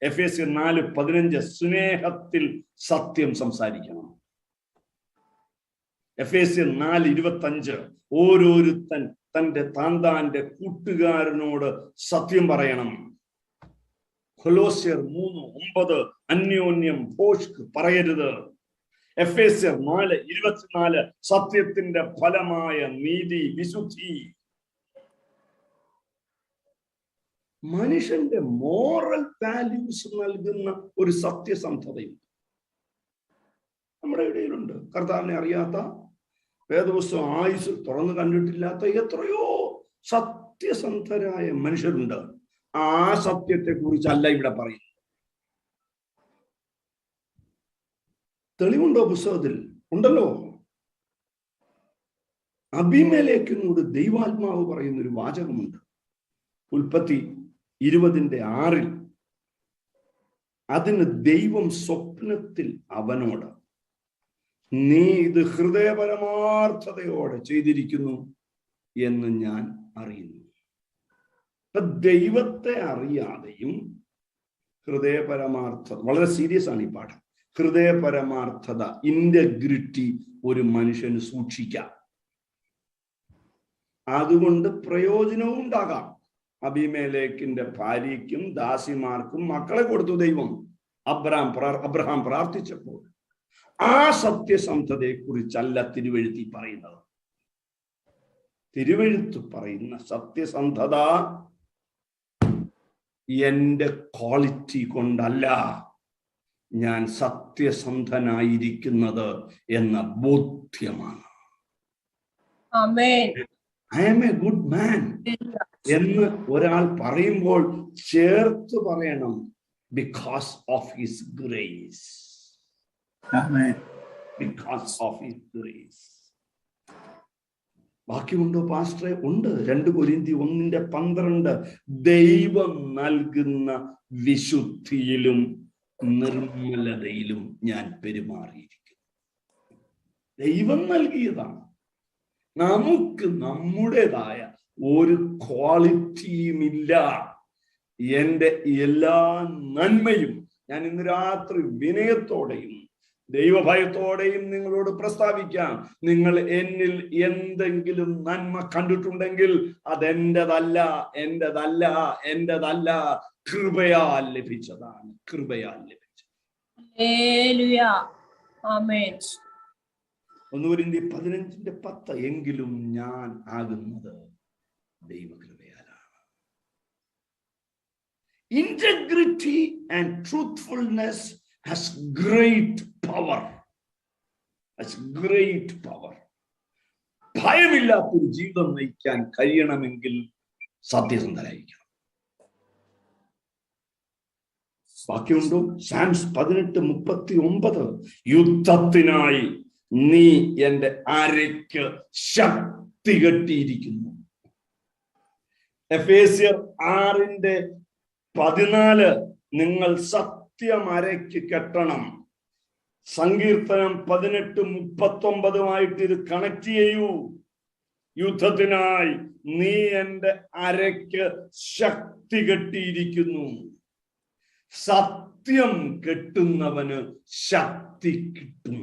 എഫേസ്യർ 4:15 സ്നേഹത്തിൽ സത്യം സംസാരിക്കണം. എഫേസ്യർ 4:25 ഓരോരുത്തൻ താന്റെ കൂട്ടുകാരനോട് സത്യം പറയണം. കൊലോസ്യർ 3:9 അന്യോന്യം ഭോഷ്ക് പറയരുത്. എഫേസ്യർ 4:24 സത്യത്തിന്റെ ഫലമായ നീതി, വിശുദ്ധി. മനുഷ്യന്റെ മോറൽ വാല്യൂസ് നൽകുന്ന ഒരു സത്യസന്ധതയുണ്ട് നമ്മുടെ ഇടയിലുണ്ട്. കർത്താവിനെ അറിയാത്ത, വേദപുസ്തകം ആയുസ്സിൽ തുറന്നു കണ്ടിട്ടില്ലാത്ത എത്രയോ സത്യസന്ധരായ മനുഷ്യരുണ്ട്. ആ സത്യത്തെ കുറിച്ചല്ല ഇവിടെ പറയുന്നത്. തെളിവുണ്ടോ? പുസ്തകത്തിൽ ഉണ്ടല്ലോ. അബീമേലെക്കിനോട് ദൈവാത്മാവ് പറയുന്ന ഒരു വാചകമുണ്ട്. ഉൽപ്പത്തി 20:6 അതിന് ദൈവം സ്വപ്നത്തിൽ അവനോട്, നീ ഇത് ഹൃദയപരമാർത്ഥതയോടെ ചെയ്തിരിക്കുന്നു എന്ന് ഞാൻ അറിയുന്നു. ദൈവത്തെ അറിയാതെയും ഹൃദയപരമാർത്ഥത, വളരെ സീരിയസ് ആണ് ഈ പാഠം. ഹൃദയപരമാർത്ഥത, ഇന്റഗ്രിറ്റി ഒരു മനുഷ്യന് സൂക്ഷിക്കാം. അതുകൊണ്ട് പ്രയോജനവും ഉണ്ടാകാം. അബീമേലെക്കിന്റെ ഭാര്യയ്ക്കും ദാസിമാർക്കും മക്കളെ കൊടുത്തു ദൈവം. അബ്രഹാം പ്രാർത്ഥിച്ചപ്പോൾ. ആ സത്യസന്ധതയെ കുറിച്ചല്ല തിരുവെഴുത്തി പറയുന്നത്. തിരുവെഴുത്ത് പറയുന്ന സത്യസന്ധത എന്റെ ക്വാളിറ്റി കൊണ്ടല്ല, ഞാൻ സത്യസന്ധനായിരിക്കുന്നത് എന്ന ബോധ്യമാണ്. I am a good man എന്ന് ഒരാൾ പറയുമ്പോൾ ചേർത്ത് പറയണം, because of his grace. Amen. Because of his grace. ബാക്കിയുണ്ടോ പാസ്റ്ററെ? ഉണ്ട്. 2 കൊരിന്ത്യർ 1:12 ദൈവം നൽകുന്ന വിശുദ്ധിയിലും നിർമ്മലതയിലും ഞാൻ പെരുമാറിയിരിക്കുന്നു. ദൈവം നൽകിയതാണ്. നമുക്ക് നമ്മുടേതായ ഒരു ക്വാളിറ്റിയുമില്ല. എന്റെ എല്ലാ നന്മയും ഞാൻ ഇന്ന് രാത്രി വിനയത്തോടെയും ദൈവഭയത്തോടെയും നിങ്ങളോട് പ്രസ്താവിക്കാം. നിങ്ങൾ എന്നിൽ എന്തെങ്കിലും നന്മ കണ്ടിട്ടുണ്ടെങ്കിൽ അതെന്റേതല്ല, എന്റേതല്ല, എന്റേതല്ല, കൃപയാൽ ലഭിച്ചതാണ്, കൃപയാൽ ലഭിച്ചത്. 1 കൊരിന്ത്യർ 15:10 എങ്കിലും ഞാൻ ആകുന്നത് ദൈവകൃപയാലാണ്. Integrity and truthfulness has great power. Has great power. ഭയമില്ലാത്തൊരു ജീവിതം നയിക്കാൻ കഴിയണമെങ്കിൽ സത്യസന്ധരായിരിക്കണം. ബാക്കിയുണ്ടോ? സാംസ് 18:39 യുദ്ധത്തിനായി നീ എന്റെ അരയ്ക്ക് ശക്തി കെട്ടിയിരിക്കുന്നു. എഫേസ്യർ 6:14 നിങ്ങൾ സത്യം അരയ്ക്ക് കെട്ടണം. സങ്കീർത്തനം 18:39 ഇത് കണക്ട് ചെയ്യൂ. യുദ്ധത്തിനായി നീ എന്റെ അരയ്ക്ക് ശക്തി കെട്ടിയിരിക്കുന്നു. സത്യം കെട്ടുന്നവന് ശക്തി കിട്ടും.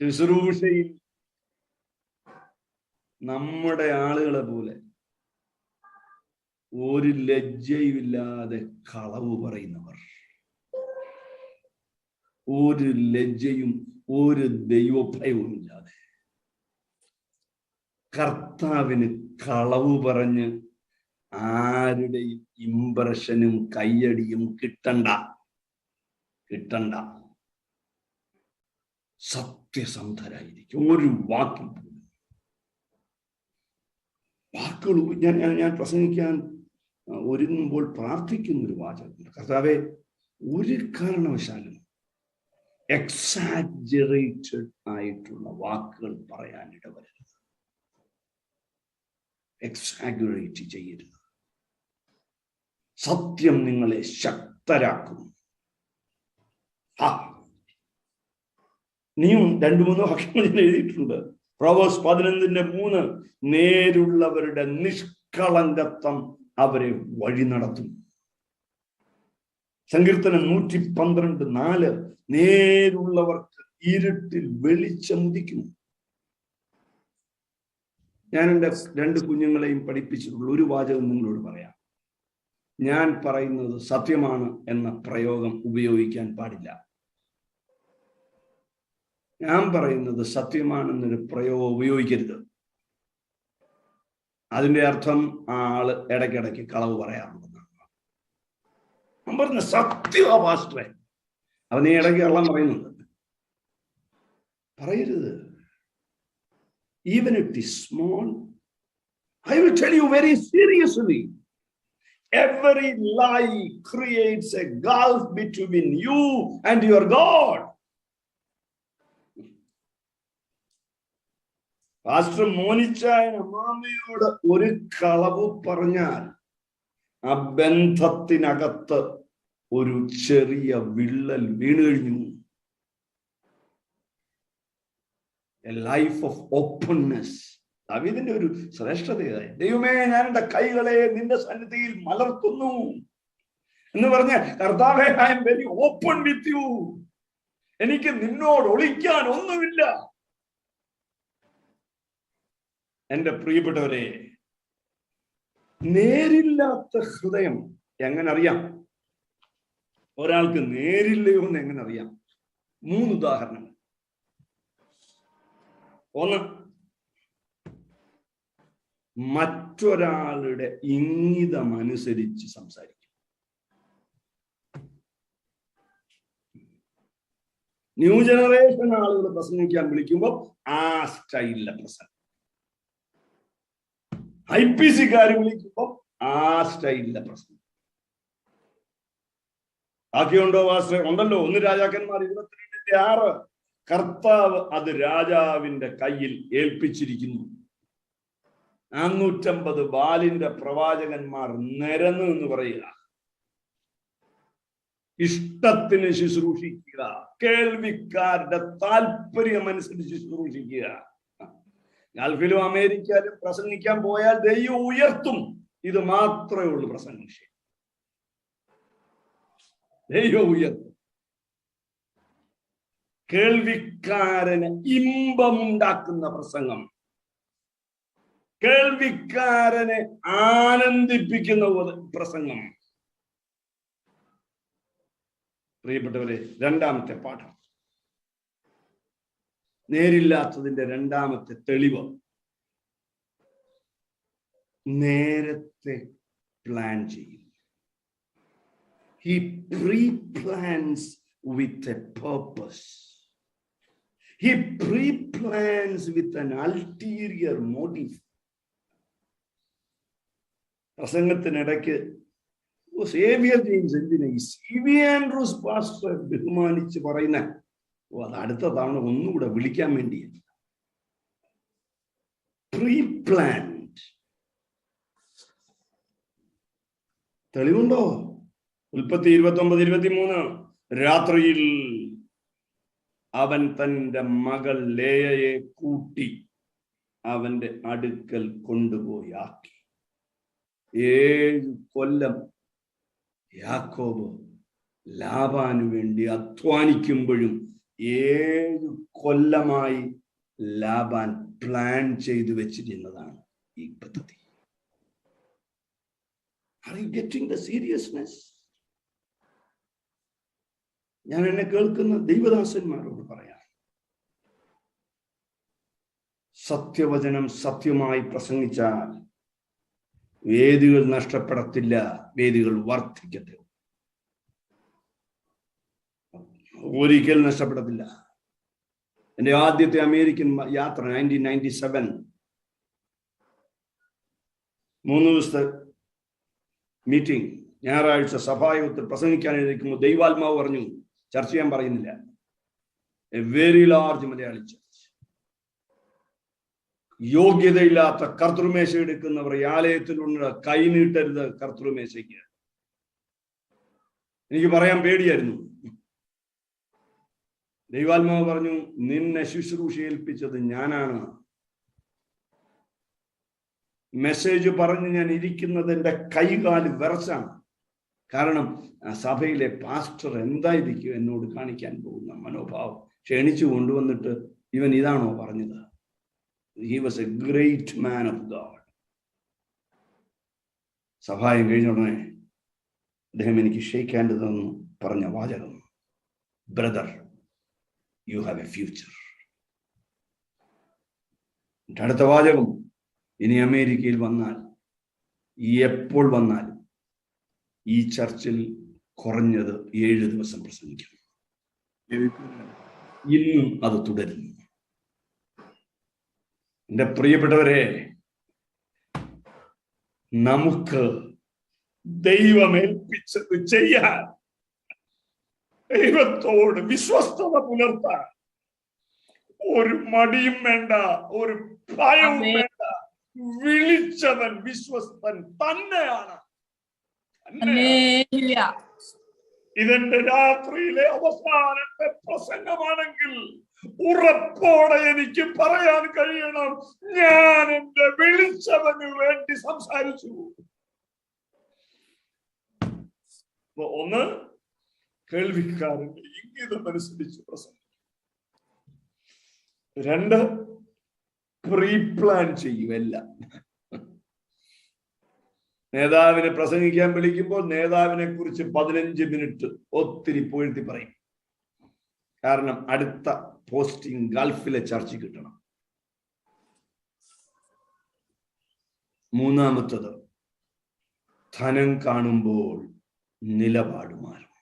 ശുശ്രൂഷയിൽ നമ്മുടെ ആളുകളെ പോലെ ഒരു ലജ്ജയുമില്ലാതെ കളവ് പറയുന്നവർ, ഒരു ലജ്ജയും ഒരു ദൈവഭയവും ഇല്ലാതെ കർത്താവിന് കളവ് പറഞ്ഞ് ആരുടെയും ഇംപ്രഷനും കയ്യടിയും കിട്ടണ്ട. സത്യസന്ധരായിരിക്കും. ഒരു വാക്കുകൾ ഞാൻ പ്രസംഗിക്കാൻ ഒരുങ്ങുമ്പോൾ പ്രാർത്ഥിക്കുന്നൊരു വാചകമുണ്ട്. കർത്താവേ, ഒരു കാരണവശാലും എക്സാജറേറ്റഡ് ആയിട്ടുള്ള വാക്കുകൾ പറയാൻ ഇടവരരുത്. എക്സാജറേറ്റ് ചെയ്യരുത്. സത്യം നിങ്ങളെ ശക്തരാക്കും. നീയും 2-3 വാക്യങ്ങൾ ഞാൻ എഴുതിയിട്ടുണ്ട്. പ്രൊവേഴ്സ് 11:3 നേരുള്ളവരുടെ നിഷ്കളങ്കത്വം അവരെ വഴി നടത്തും. സങ്കീർത്തനം 112:4 നേരുള്ളവർക്ക് ഇരുട്ടിൽ വെളിച്ചമുദിക്കും. ഞാൻ എൻ്റെ 2 കുഞ്ഞുങ്ങളെയും പഠിപ്പിച്ചിട്ടുള്ള ഒരു വാചകം നിങ്ങളോട് പറയാം. ഞാൻ പറയുന്നത് സത്യമാണ് എന്ന പ്രയോഗം ഉപയോഗിക്കാൻ പാടില്ല. ഞാൻ പറയുന്നത് സത്യമാണെന്നൊരു പ്രയോഗം ഉപയോഗിക്കരുത്. അതിന്റെ അർത്ഥം ആ ആള് ഇടയ്ക്കിടയ്ക്ക് കളവ് പറയാറുണ്ടെന്നാണ്. ഞാൻ പറഞ്ഞ സത്യമാ പാസ്റ്ററെ, അവൻ ഈ ഇടയ്ക്ക് കള്ളം പറയുന്നുണ്ട്. പറയരുത്. Even if it is small, I will tell you very seriously, every lie creates a gulf between you and your God. Pastor മോനിച്ചായ അമ്മാമ്മയോട് ഒരു കളവ് പറഞ്ഞാൽ ആ ബന്ധത്തിനകത്ത് ഒരു ചെറിയ വിള്ളൽ വീണു കഴിഞ്ഞു. A life of openness. ദാവീദിന്റെ ഒരു ശ്രേഷ്ഠതയായി, ദൈവമേ ഞാൻ എൻ്റെ കൈകളെ നിന്റെ സന്നിധിയിൽ മലർത്തുന്നു എന്ന് പറഞ്ഞ കർത്താവേ, I am very open with you. എനിക്ക് നിന്നോട് ഒളിക്കാൻ ഒന്നുമില്ല. എന്റെ പ്രിയപ്പെട്ടവരെ, നേരില്ലാത്ത ഹൃദയം എങ്ങനെ അറിയാം? ഒരാൾക്ക് നേരില്ലയോ എന്ന് എങ്ങനെ അറിയാം? 3 ഉദാഹരണങ്ങൾ. 1, മറ്റൊരാളുടെ ഇംഗിതമനുസരിച്ച് സംസാരിക്കും. ന്യൂ ജനറേഷൻ ആളുകൾ പ്രസംഗിക്കാൻ വിളിക്കുമ്പോൾ ആ സ്റ്റൈലിലെ പ്രസംഗം. IPC-ക്കാർ വിളിക്കുമ്പോൾ ആ സ്റ്റൈലിലെ പ്രസംഗം. ബാക്കിയുണ്ടോ വാസ്തവം? ഉണ്ടല്ലോ. 1 രാജാക്കന്മാർ 22:6 കർത്താവ് അത് രാജാവിന്റെ കയ്യിൽ ഏൽപ്പിച്ചിരിക്കുന്നു. 450 ബാലിന്റെ പ്രവാചകന്മാർ നിരന്നു എന്ന് പറയുക. ഇഷ്ടത്തിന് ശുശ്രൂഷിക്കുക, കേൾവിക്കാരുടെ താല്പര്യമനുസരിച്ച് ശുശ്രൂഷിക്കുക. ഗൾഫിലും അമേരിക്കയിലും പ്രസംഗിക്കാൻ പോയാൽ ദൈവം ഉയർത്തും. ഇത് മാത്രമേ ഉള്ളൂ പ്രസംഗ വിഷയം. ദൈവം ഉയർത്തും. കേൾവിക്കാരന് ഇമ്പമുണ്ടാക്കുന്ന പ്രസംഗം, കേൾവിക്കാരനെ ആനന്ദിപ്പിക്കുന്ന പ്രസംഗം. പ്രിയപ്പെട്ടവരെ, രണ്ടാമത്തെ പാഠം, നേരില്ലാത്തതിന്റെ രണ്ടാമത്തെ തെളിവ്, നേരത്തെ പ്ലാൻ ചെയ്യും. He pre-plans with a purpose. He pre-plans with an ulterior motive. പ്രസംഗത്തിനിടയ്ക്ക് സേവിയർ ജെയിംസ് എന്തിനാ ഈ CB ആൻഡ്രൂസ് പാസ്റ്റർ ബഹുമാനിച്ച് പറയുന്ന അത് അടുത്ത തവണ ഒന്നുകൂടെ വിളിക്കാൻ വേണ്ടിയാണ്. പ്രീപ്ലാൻഡ്. തെളിവുണ്ടോ? ഉൽപ്പത്തി 29:23 രാത്രിയിൽ അവൻ തന്റെ മകൾ ലേയയെ കൂട്ടി അവന്റെ അടുക്കൽ കൊണ്ടുപോയി ആക്കി. 7 കൊല്ലം യാക്കോബ് ലാബാനു വേണ്ടി അധ്വാനിക്കുമ്പോഴും 7 കൊല്ലമായി ലാബാൻ പ്ലാൻ ചെയ്തു വെച്ചിരുന്നതാണ് ഈ പദ്ധതി. Are you getting the seriousness? ഞാൻ എന്നെ കേൾക്കുന്ന ദൈവദാസന്മാരോട് പറയാം, സത്യവചനം സത്യമായി പ്രസംഗിച്ചാൽ വേദികൾ നഷ്ടപ്പെടത്തില്ല, വേദികൾ വർദ്ധിക്കട്ടെ. ഒരിക്കൽ നഷ്ടപ്പെടത്തില്ല. എൻ്റെ ആദ്യത്തെ അമേരിക്കൻ യാത്ര 1997, 3 ദിവസത്തെ മീറ്റിംഗ്, ഞായറാഴ്ച സഭായോഗത്തിൽ പ്രസംഗിക്കാൻ എഴുതിക്കുമ്പോൾ ദൈവാത്മാവ് പറഞ്ഞു, ചർച്ച ചെയ്യാൻ പറയുന്നില്ല, a very large Malayali church. യോഗ്യതയില്ലാത്ത കർത്തൃമേശ എടുക്കുന്നവർ ഈ ആലയത്തിലുള്ള കൈനീട്ടരുത് കർത്തൃമേശയ്ക്ക്. എനിക്ക് പറയാൻ പേടിയായിരുന്നു. ദൈവാത്മാവ് പറഞ്ഞു, നിന്നെ ശുശ്രൂഷ ഏൽപ്പിച്ചത് ഞാനാണ്. മെസ്സേജ് പറഞ്ഞ് ഞാൻ ഇരിക്കുന്നത് എൻ്റെ കൈകാല് വിറച്ചാണ്. കാരണം സഭയിലെ പാസ്റ്റർ എന്തായിരിക്കും എന്നോട് കാണിക്കാൻ പോകുന്ന മനോഭാവം. ക്ഷണിച്ചു കൊണ്ടുവന്നിട്ട് ഇവൻ ഇതാണോ പറഞ്ഞത്? He was a great man of God. സഹായം കഴിഞ്ഞ ഉടനെ അദ്ദേഹം എനിക്ക് ഷെയ്ക്ക് ഹാൻഡ് തന്നു. പറഞ്ഞ വാചകം, brother, you have A future. അടുത്ത വാചകം, ഇനി അമേരിക്കയിൽ വന്നാൽ, എപ്പോൾ വന്നാലും ഈ ചർച്ചിൽ കുറഞ്ഞത് 7 ദിവസം പ്രസംഗിക്കണം. ഇന്നും അത് തുടരുന്നു. എൻ്റെ പ്രിയപ്പെട്ടവരെ, നമുക്ക് ദൈവമേൽപ്പിച്ചത് ചെയ്യാൻ, ദൈവത്തോട് വിശ്വസ്തത പുലർത്താൻ ഒരു മടിയും വേണ്ട, ഒരു ഭയവും വേണ്ട. വിളിച്ചവൻ വിശ്വസ്തൻ തന്നെയാണ്. ഇതെന്റെ രാത്രിയിലെ അവസാനത്തെ പ്രസംഗമാണെങ്കിൽ ഉറപ്പോടെ എനിക്ക് പറയാൻ കഴിയണം, ഞാൻ എന്റെ വിളിച്ചവന് വേണ്ടി സംസാരിച്ചു. ഒന്ന്, കേൾവിക്കാരന്റെ ഇംഗിതമനുസരിച്ച് പ്രസംഗം. 2, പ്രീപ്ലാൻ ചെയ്യുമല്ല. നേതാവിനെ പ്രസംഗിക്കാൻ വിളിക്കുമ്പോൾ നേതാവിനെ കുറിച്ച് 15 മിനിറ്റ് ഒത്തിരി പൊഴുത്തി പറയും. കാരണം അടുത്ത പോസ്റ്റിംഗ് ഗൾഫിലെ ചർച്ച കിട്ടണം. 3, ധനം കാണുമ്പോൾ നിലപാട് മാറും.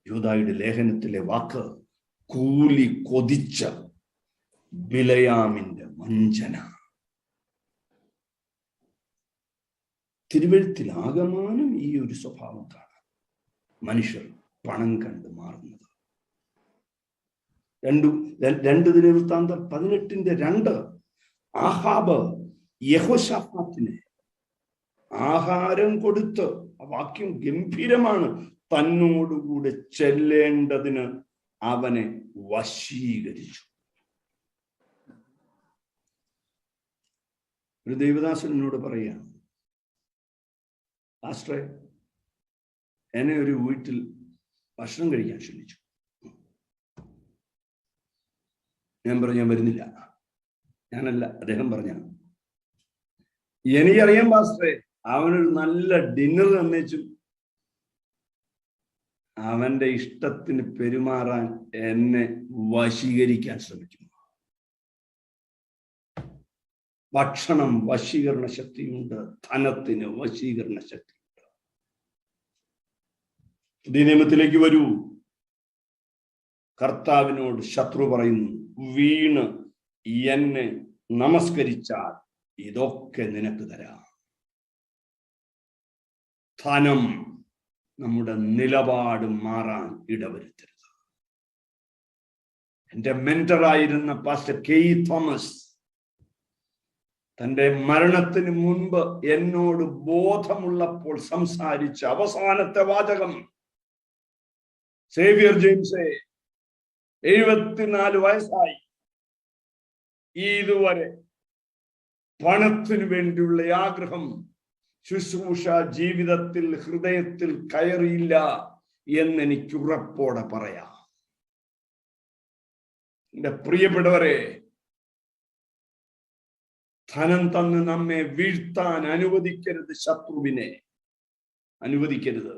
യൂദായുടെ ലേഖനത്തിലെ വാക്ക് കൂലി കൊതിച്ച ബിലയാമിന്റെ വഞ്ചന. തിരുവെഴുത്തിൽ ആകമാനം ഈ ഒരു സ്വഭാവം കാണാം. മനുഷ്യർ പണം കണ്ട് മാറുന്നത്. 2 ദിനവൃത്താന്തം 18:2 ആഹാബ് യെഹോശാഫാത്തിനെ ആഹാരം കൊടുത്ത്, ആ വാക്യം ഗംഭീരമാണ്, തന്നോടുകൂടെ ചെല്ലേണ്ടതിന് അവനെ വശീകരിച്ചു. ഒരു ദൈവദാസൻ എന്നോട് പറയുകയാണ്, പാസ്റ്ററെ, എന്നെ ഒരു വീട്ടിൽ ഭക്ഷണം കഴിക്കാൻ ക്ഷണിച്ചു. ഞാൻ പറഞ്ഞു, ഞാൻ വരുന്നില്ല. ഞാനല്ല, അദ്ദേഹം പറഞ്ഞ. എനിക്കറിയാം പാസ്റ്ററെ, അവനൊരു നല്ല ഡിന്നർ തന്നേച്ചു അവന്റെ ഇഷ്ടത്തിന് പെരുമാറാൻ എന്നെ വശീകരിക്കാൻ ശ്രമിക്കുന്നു. ഭക്ഷണം വശീകരണ ശക്തിയുണ്ട്, ധനത്തിന് വശീകരണ ശക്തിയുണ്ട്. പുതിയ നിയമത്തിലേക്ക് വരൂ. കർത്താവിനോട് ശത്രു പറയുന്നു, വീണ് എന്നെ നമസ്കരിച്ചാൽ ഇതൊക്കെ നിനക്ക് തരാം. ധനം നമ്മുടെ നിലപാട് മാറാൻ ഇടവരുത്തരുത്. എൻ്റെ മെന്ററായിരുന്ന പാസ്റ്റർ കെ തോമസ് തൻ്റെ മരണത്തിന് മുൻപ് എന്നോട് ബോധമുള്ളപ്പോൾ സംസാരിച്ച അവസാനത്തെ വാചകം, സേവ്യർ ജെയിംസേ, 74 വയസ്സായി, ഇതുവരെ പണത്തിനു വേണ്ടിയുള്ള ആഗ്രഹം ശുശ്രൂഷ ജീവിതത്തിൽ ഹൃദയത്തിൽ കയറിയില്ല എന്നെനിക്ക് ഉറപ്പോടെ പറയാം. എന്റെ പ്രിയപ്പെട്ടവരെ, ധനം തന്ന് നമ്മെ വീഴ്ത്താൻ അനുവദിക്കരുത്. ശത്രുവിനെ അനുവദിക്കരുത്.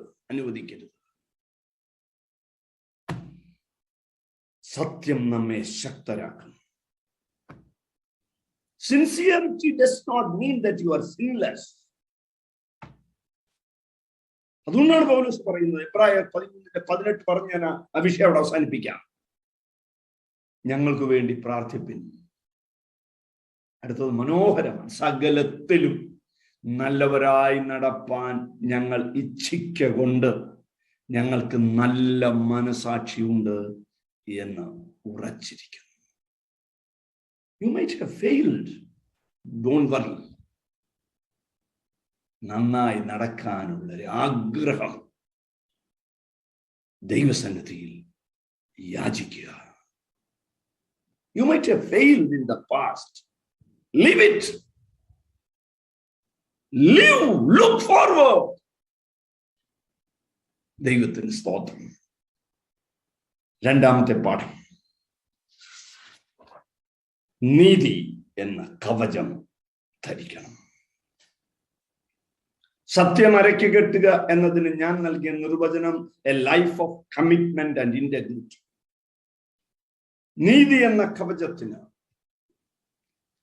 സത്യം നമ്മെ ശക്തരാക്കും. Sincerity does not mean that you are sinless. അതുകൊണ്ടാണ് പൗലോസ് പറയുന്നത്, എബ്രായർ 13:18 പറഞ്ഞ് ഞാൻ ആ വിഷയം അവിടെ അവസാനിപ്പിക്കാം. ഞങ്ങൾക്ക് വേണ്ടി പ്രാർത്ഥിപ്പിൻ. അടുത്തത് മനോഹരമാണ്. സകലത്തിലും നല്ലവരായി നടപ്പാൻ ഞങ്ങൾ ഇച്ഛിക്കൊണ്ട് ഞങ്ങൾക്ക് നല്ല മനസാക്ഷിയുണ്ട് എന്ന് ഉറച്ചിരിക്കുന്നു. You might have failed. Don't worry. നന്നായി നടക്കാനുള്ള ഒരു ആഗ്രഹം ദൈവസന്നിധിയിൽ യാചിക്കുക. You might have failed in the past. Leave it. Live. Look forward. ദൈവത്തിന് സ്തോത്രം. രണ്ടാമത്തെ പാഠം, നീതി എന്ന കവചം ധരിക്കണം. സത്യം അരയ്ക്ക് കെട്ടുക എന്നതിന് ഞാൻ നൽകിയ നിർവചനം, A life of commitment and integrity. നീതി എന്ന കവചത്തിന്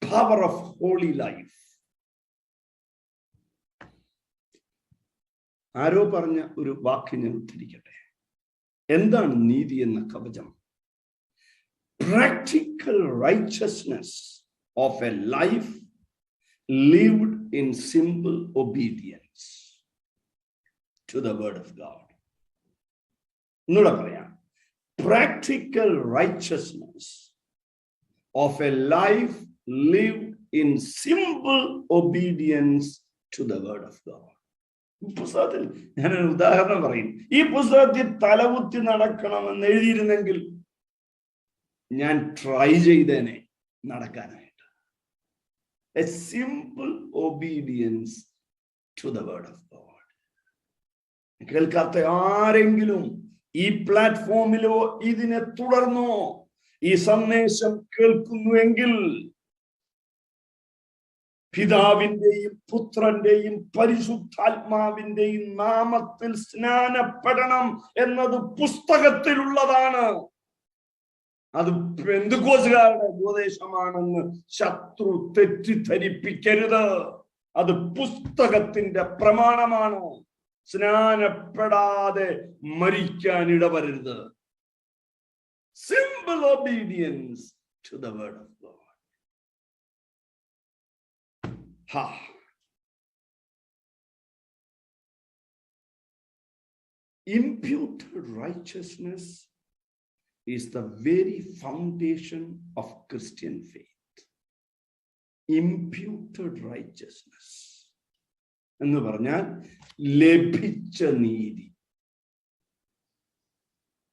പവർ ഓഫ് ഹോളി ലൈഫ്. ആരോ പറഞ്ഞ ഒരു വാക്ക് ഞാൻ ഉദ്ധരിക്കട്ടെ. എന്താണ് നീതി എന്ന കവചം? Practical righteousness of a life lived in simple obedience to the word of God. Nulla പറയാം. Practical righteousness of a life lived in simple obedience to the word of God. പുസ്തകത്തിൽ ഞാനൊരു ഉദാഹരണം പറയും. ഈ പുസ്തകത്തിൽ തലകുത്തി നടക്കണമെന്ന് എഴുതിയിരുന്നെങ്കിൽ ഞാൻ ട്രൈ ചെയ്തേനെ നടക്കാനായിട്ട്. A simple obedience to the word of God. കേൾക്കാത്ത ആരെങ്കിലും ഈ പ്ലാറ്റ്ഫോമിലോ ഇതിനെ തുടർന്നോ ഈ സന്ദേശം കേൾക്കുന്നുവെങ്കിൽ പിതാവിന്റെയും പുത്രന്റെയും പരിശുദ്ധാത്മാവിന്റെയും നാമത്തിൽ സ്നാനപ്പെടണം എന്നത് പുസ്തകത്തിലുള്ളതാണ്. അത് പെന്തക്കോസ്തുകാരുടെ ഉപദേശമാണെന്ന് ശത്രു തെറ്റിദ്ധരിപ്പിക്കരുത്. അത് പുസ്തകത്തിന്റെ പ്രമാണമാണ്. സ്നാനപ്പെടാതെ മരിക്കാൻ ഇടവരരുത്. Simple obedience to the word of God. Imputed righteousness is the very foundation of Christian faith. Imputed righteousness എന്ന് പറഞ്ഞാൽ ലഭിച്ച നീതി.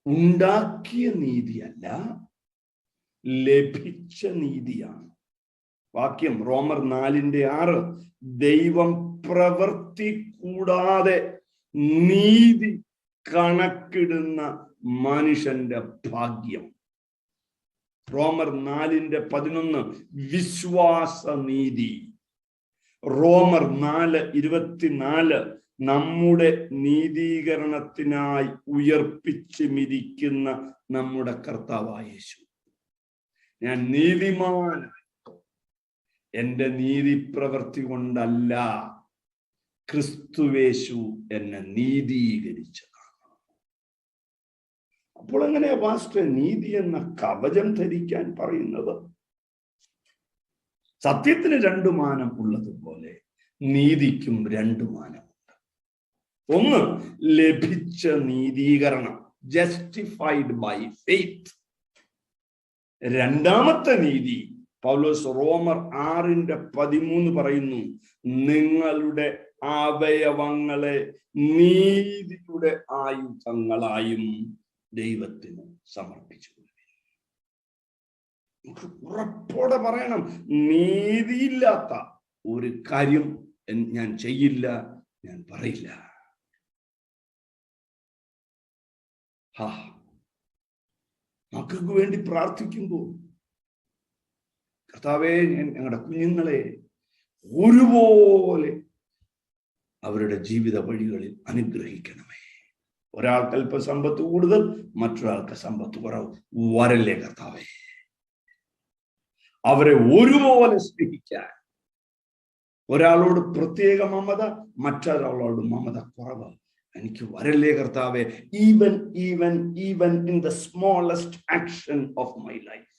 ഉണ്ടാക്കിയ നീതിയല്ല, ലഭിച്ച നീതിയാണ്. വാക്യം റോമർ 4:6. ദൈവം പ്രവൃത്തി കൂടാതെ നീതി കണക്കിടുന്ന മനുഷ്യന്റെ ഭാഗ്യം. റോമർ 4:11 വിശ്വാസ നീതി. റോമർ 4:24 നമ്മുടെ നീതീകരണത്തിനായി ഉയർപ്പിച്ച് മിരിക്കുന്ന നമ്മുടെ കർത്താവായ യേശു. ഞാൻ നീതിമാൻ എന്റെ നീതി പ്രവൃത്തി കൊണ്ടല്ല, ക്രിസ്തുവേശു എന്നെ നീതീകരിച്ചതാണ്. അപ്പോൾ എങ്ങനെയാ പാസ്റ്റർ നീതി എന്ന കവചം ധരിക്കാൻ പറയുന്നത്? സത്യത്തിന് 2 മാനം ഉള്ളതുപോലെ നീതിക്കും 2 മാനമുണ്ട്. ഒന്ന്, ലഭിച്ച നീതീകരണം, ജസ്റ്റിഫൈഡ് ബൈ ഫെയ്ത്ത്. രണ്ടാമത്തെ നീതി പൗലോസ് റോമർ 6:13 പറയുന്നു, നിങ്ങളുടെ അവയവങ്ങളെ നീതിയുടെ ആയുധങ്ങളായും ദൈവത്തിന് സമർപ്പിച്ചു. ഉറപ്പോടെ പറയണം, നീതിയില്ലാത്ത ഒരു കാര്യം ഞാൻ ചെയ്യില്ല, ഞാൻ പറയില്ല. മക്കൾക്ക് വേണ്ടി പ്രാർത്ഥിക്കുമ്പോൾ, കർത്താവേ ഞങ്ങളുടെ കുഞ്ഞുങ്ങളെ ഒരുപോലെ അവരുടെ ജീവിത വഴികളിൽ അനുഗ്രഹിക്കണമേ. ഒരാൾക്ക് അല്പം സമ്പത്ത് കൂടുതൽ, മറ്റൊരാൾക്ക് സമ്പത്ത് കുറവ് വരല്ലേ കർത്താവേ. അവരെ ഒരുപോലെ സ്നേഹിക്കാൻ. ഒരാളോട് പ്രത്യേക മമത, മറ്റൊരാളോട് മമത കുറവ് എനിക്ക് വരല്ലേ കർത്താവേ. Even in the smallest action of my life.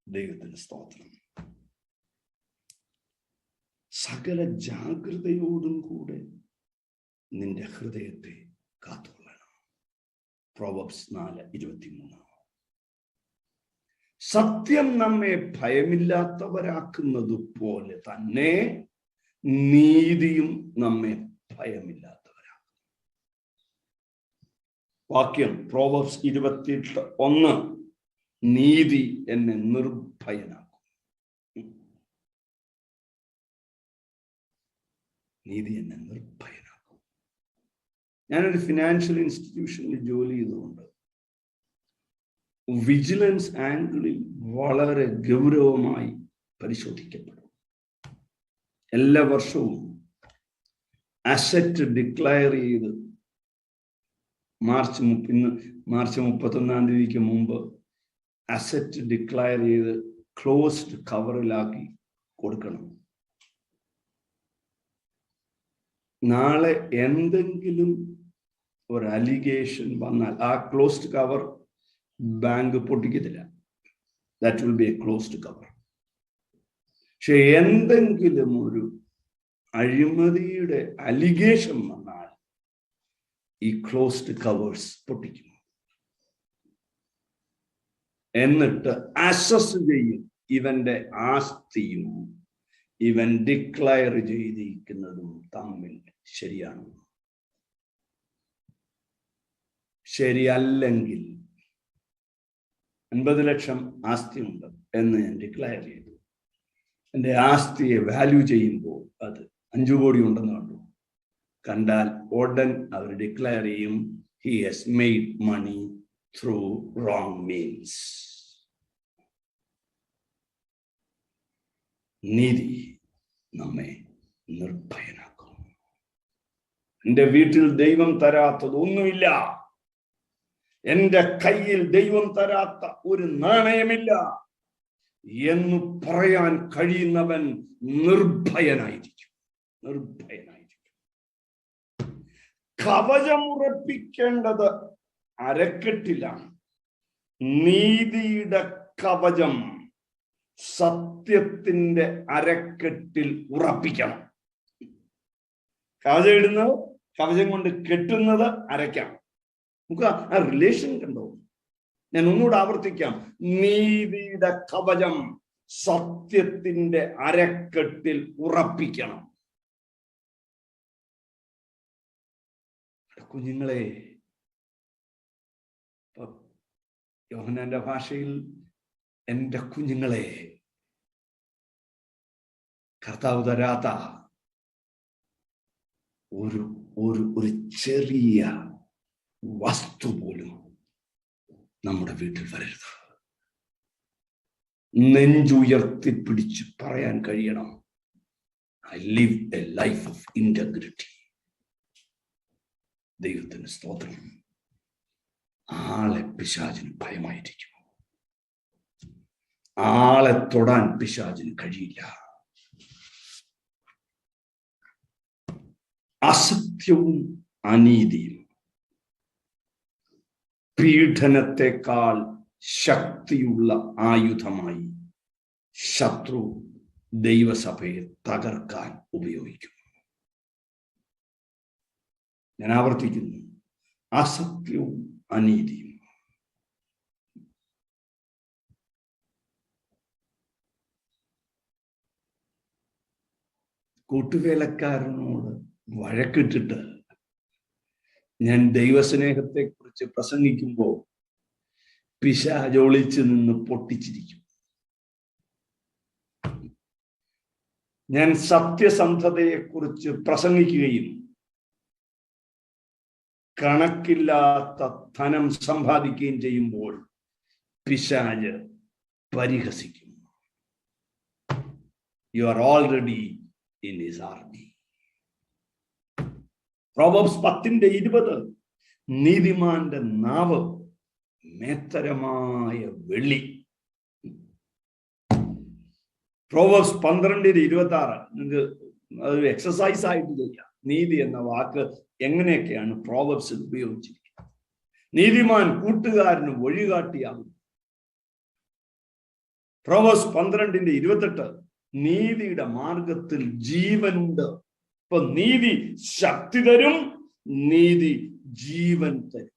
ദൈവത്തിന് സ്തോത്രം. സകല ജാഗ്രതയോടും കൂടെ നിന്റെ ഹൃദയത്തെ കാത്തുകൊള്ളണം. പ്രോവർബ്സ് 4:23. സത്യം നമ്മെ ഭയമില്ലാത്തവരാക്കുന്നത് പോലെ തന്നെ നീതിയും നമ്മെ ഭയമില്ലാത്തവരാക്കും. വാക്യം പ്രോവർബ്സ് 28:1. നീതി എന്നെ നിർഭയനാക്കും. നീതി എന്നെ നിർഭയനാക്കും. ഞാനൊരു ഫിനാൻഷ്യൽ ഇൻസ്റ്റിറ്റ്യൂഷനിൽ ജോലി ചെയ്തുകൊണ്ട് വിജിലൻസ് ആംഗിളിൽ വളരെ ഗൗരവമായി പരിശോധിക്കപ്പെടും. എല്ലാ വർഷവും അസറ്റ് ഡിക്ലയർ ചെയ്ത് മാർച്ച് 31 മുമ്പ് അസറ്റ് ഡിക്ലയർ ചെയ്ത് ക്ലോസ്ഡ് കവറിലാക്കി കൊടുക്കണം. നാളെ എന്തെങ്കിലും ഒരു അലിഗേഷൻ വന്നാൽ ആ ക്ലോസ്ഡ് കവർ ബാങ്ക് പൊട്ടിക്കത്തില്ല. That will be a closed cover. പക്ഷെ എന്തെങ്കിലും ഒരു അഴിമതിയുടെ അലിഗേഷൻ വന്നാൽ ഈ ക്ലോസ്ഡ് കവേഴ്സ് പൊട്ടിക്കും. എന്നിട്ട് അസസ് ചെയ്യും ഇവന്റെ ആസ്തിയും ഇവൻ ഡിക്ലയർ ചെയ്തിരിക്കുന്നതും തമ്മിൽ ശരിയാണ്. ശരിയല്ലെങ്കിൽ 50 ലക്ഷം ആസ്തിയുണ്ട് എന്ന് ഞാൻ ഡിക്ലയർ ചെയ്തു. എൻ്റെ ആസ്തിയെ വാല്യൂ ചെയ്യുമ്പോൾ അത് 5 കോടി ഉണ്ടെന്ന് കണ്ടാൽ ഉടൻ അവർ ഡിക്ലയർ ചെയ്യും, he has made money through wrong means. നീതി നമ്മെ നിർഭയനാക്കും. എൻ്റെ വീട്ടിൽ ദൈവം തരാത്തതൊന്നുമില്ല. എൻ്റെ കയ്യിൽ ദൈവം തരാത്ത ഒരു നാണയമില്ല. എന്ന് പറയാൻ കഴിയുന്നവൻ നിർഭയനായിരിക്കും. കവചമുറപ്പിക്കേണ്ടത് അരക്കെട്ടിലാണ്. നീതിയുടെ കവചം സത്യത്തിന്റെ അരക്കെട്ടിൽ ഉറപ്പിക്കണം. കവചം ഇടുന്നത്, കവചം കൊണ്ട് കെട്ടുന്നത് അരയ്ക്കാം. നമുക്ക് ആ റിലേഷൻ കണ്ടോ? ഞാൻ ഒന്നുകൂടെ ആവർത്തിക്കാം. നീതിയുടെ കവചം സത്യത്തിന്റെ അരക്കെട്ടിൽ ഉറപ്പിക്കണം. കുഞ്ഞുങ്ങളെ, യോഹന്നാന്റെ ഭാഷയിൽ എൻ്റെ കുഞ്ഞുങ്ങളെ, കർത്താവ് തരാത്ത ഒരു ചെറിയ വസ്തു പോലും നമ്മുടെ വീട്ടിൽ വരരുത്. നെഞ്ചുയർത്തിപ്പിടിച്ച് പറയാൻ കഴിയണം, I live A life of integrity. ദൈവത്തിന് സ്തോത്രം. ആളെ പിശാചിന് ഭയമായിരിക്കും. ആളെ തൊടാൻ പിശാചിന് കഴിയില്ല. അസത്യവും അനീതിയും പീഡനത്തെക്കാൾ ശക്തിയുള്ള ആയുധമായി ശത്രു ദൈവസഭയെ തകർക്കാൻ ഉപയോഗിക്കും. ഞാൻ ആവർത്തിക്കുന്നു, അസത്യവും അനീതിയും. കൂട്ടുവേലക്കാരനോട് വഴക്കിട്ടിട്ട് ഞാൻ ദൈവസ്നേഹത്തെ കുറിച്ച് പ്രസംഗിക്കുമ്പോൾ പിശാചൊളിച്ച് നിന്ന് പൊട്ടിച്ചിരിക്കും. ഞാൻ സത്യസന്ധതയെ കുറിച്ച് പ്രസംഗിക്കുകയും കണക്കില്ലാത്ത ധനം സമ്പാദിക്കുകയും ചെയ്യുമ്പോൾ പിശാച് പരിഹസിക്കും. You are already in his army. Proverbs 10:20, നീതിമാന്റെ നാവ് മേത്തരമായ വെള്ളി. പ്രോവർബ്സ് 12:26 നിങ്ങൾക്ക് അതൊരു എക്സസൈസ് ആയിട്ട് ചെയ്യാം. നീതി എന്ന വാക്ക് എങ്ങനെയൊക്കെയാണ് പ്രോവർബ്സിൽ ഉപയോഗിച്ചിരിക്കുന്നത്. നീതിമാൻ കൂട്ടുകാരന് വഴികാട്ടിയാകും. പ്രോവർബ്സ് 12:28, നീതിയുടെ മാർഗത്തിൽ ജീവനുണ്ട്. ഇപ്പൊ നീതി ശക്തി തരും, നീതി ജീവൻ തരും.